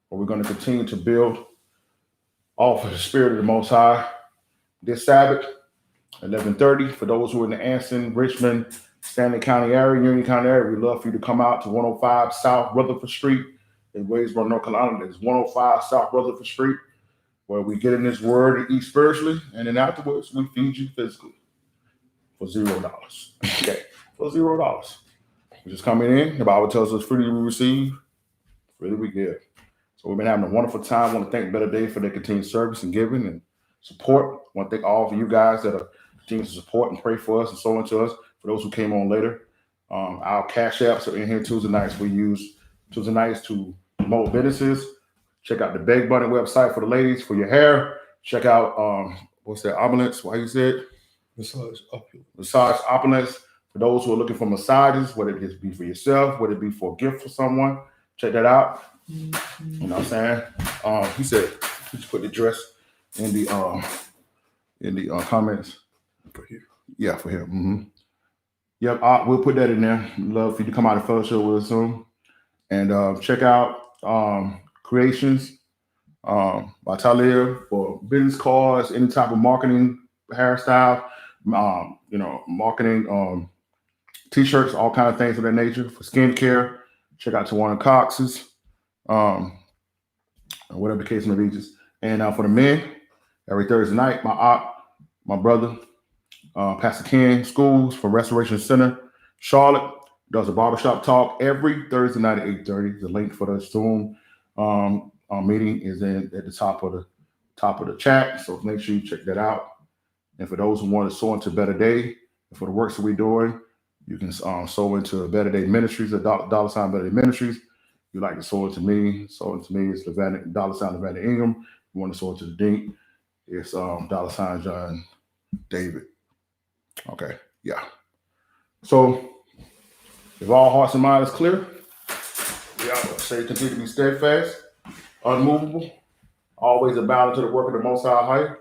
where we're going to continue to build off of the Spirit of the Most High. This Sabbath, 11:30, for those who are in the Anson, Richmond, Stanley County area, Union County area, we'd love for you to come out to 105 South Rutherford Street in Waysboro, North Carolina. There's 105 South Rutherford Street, where we get in this word and eat spiritually, and then afterwards we feed you physically for $0. Okay, for $0. We're just coming in. The Bible tells us freely we receive, freely we give. So we've been having a wonderful time. I want to thank Better Day for their continued service and giving and support. I want to thank all of you guys that are continuing to support and pray for us and so into us. For those who came on later, our cash apps are in here Tuesday nights. We use Tuesday nights to promote businesses. Check out the Beg Bunny website for the ladies, for your hair. Check out, what's that, Opulence? Why you said? Massage Opulence. Massage Opulence. For those who are looking for massages, whether it be for yourself, whether it be for a gift for someone, check that out. You know what I'm saying? He said, just put the dress in the comments. For here. Yeah, for him. Mm-hmm. Yep, we'll put that in there. Love for you to come out and fellowship with us soon. And check out Creations by Talia for business cards, any type of marketing, hairstyle, marketing, t-shirts, all kind of things of that nature. For skincare, check out Tawana Cox's, whatever the case may be. And for the men, every Thursday night, my brother, Pastor Ken Schools from Restoration Center, Charlotte, does a barbershop talk every Thursday night at 8:30. The link for the Zoom meeting is at the top of the chat. So make sure you check that out. And for those who want to sow into Better Day, for the works that we're doing, you can sow into Better Day Ministries, dollar sign Better Day Ministries. If you like to sow into me, it's dollar sign Lavanda Ingram. You want to sow into the Dink, it's dollar sign John David. Okay, yeah. So if all hearts and minds clear, we say continue to be steadfast, unmovable, always abounding to the work of the Most High High.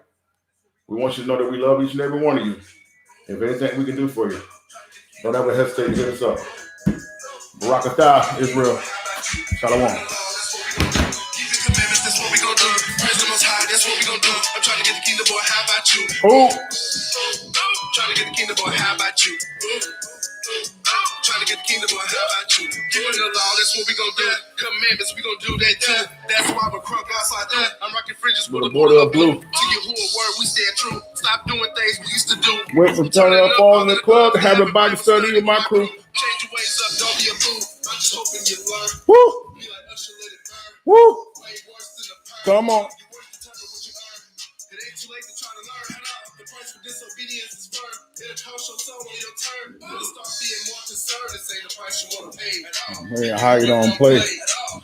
We want you to know that we love each and every one of you. If anything we can do for you, don't ever hesitate to hit us up. Barakatah, Israel. Shalom. I'm trying to get the kingdom, boy. How about you? Who? Trying to get the kingdom, boy. How about you? Trying to get the kingdom, boy. How about you? Giving the law, that's what we gonna do. Commandments, we gonna do that too. That's why we're crunk outside there. I'm rocking fringes with a border of blue. To your who a word, we stand true. Stop doing things we used to do. Went from turning up all in the club to having Bible study with my crew. Change your ways up, don't be a fool. I'm just hoping you learn. Woo! Be like Usher, let it burn. Woo! Come on. It ain't too late to try to learn. The price for disobedience is firm. It'll cost your soul on your turn. You'll start being more concerned. This ain't the price you want to pay. Man, how you don't play?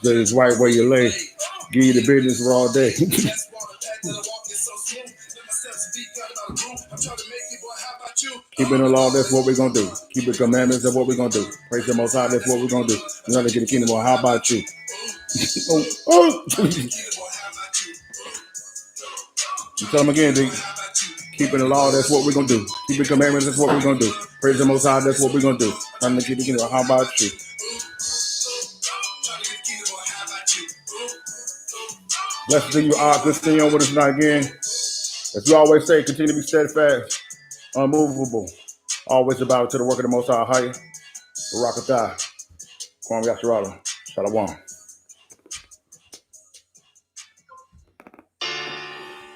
It's right where you lay. Give you the business for all day. Keeping the law, that's what we're going to do. Keep the commandments, that's what we're going to do. Praise the Most High, that's what we're going to do. We're going to get the kingdom. Well, how about you? You tell them again, D. Keeping the law, that's what we're going to do. Keeping the commandments, that's what we're going to do. Praise the Most High, that's what we're going to do. Trying to keep the kingdom. How about you? Blessed to you, are good seeing you with us tonight again. As we always say, continue to be steadfast, unmovable, always about to the work of the Most High. Barakatah. Kwame Yasharala. Shalom.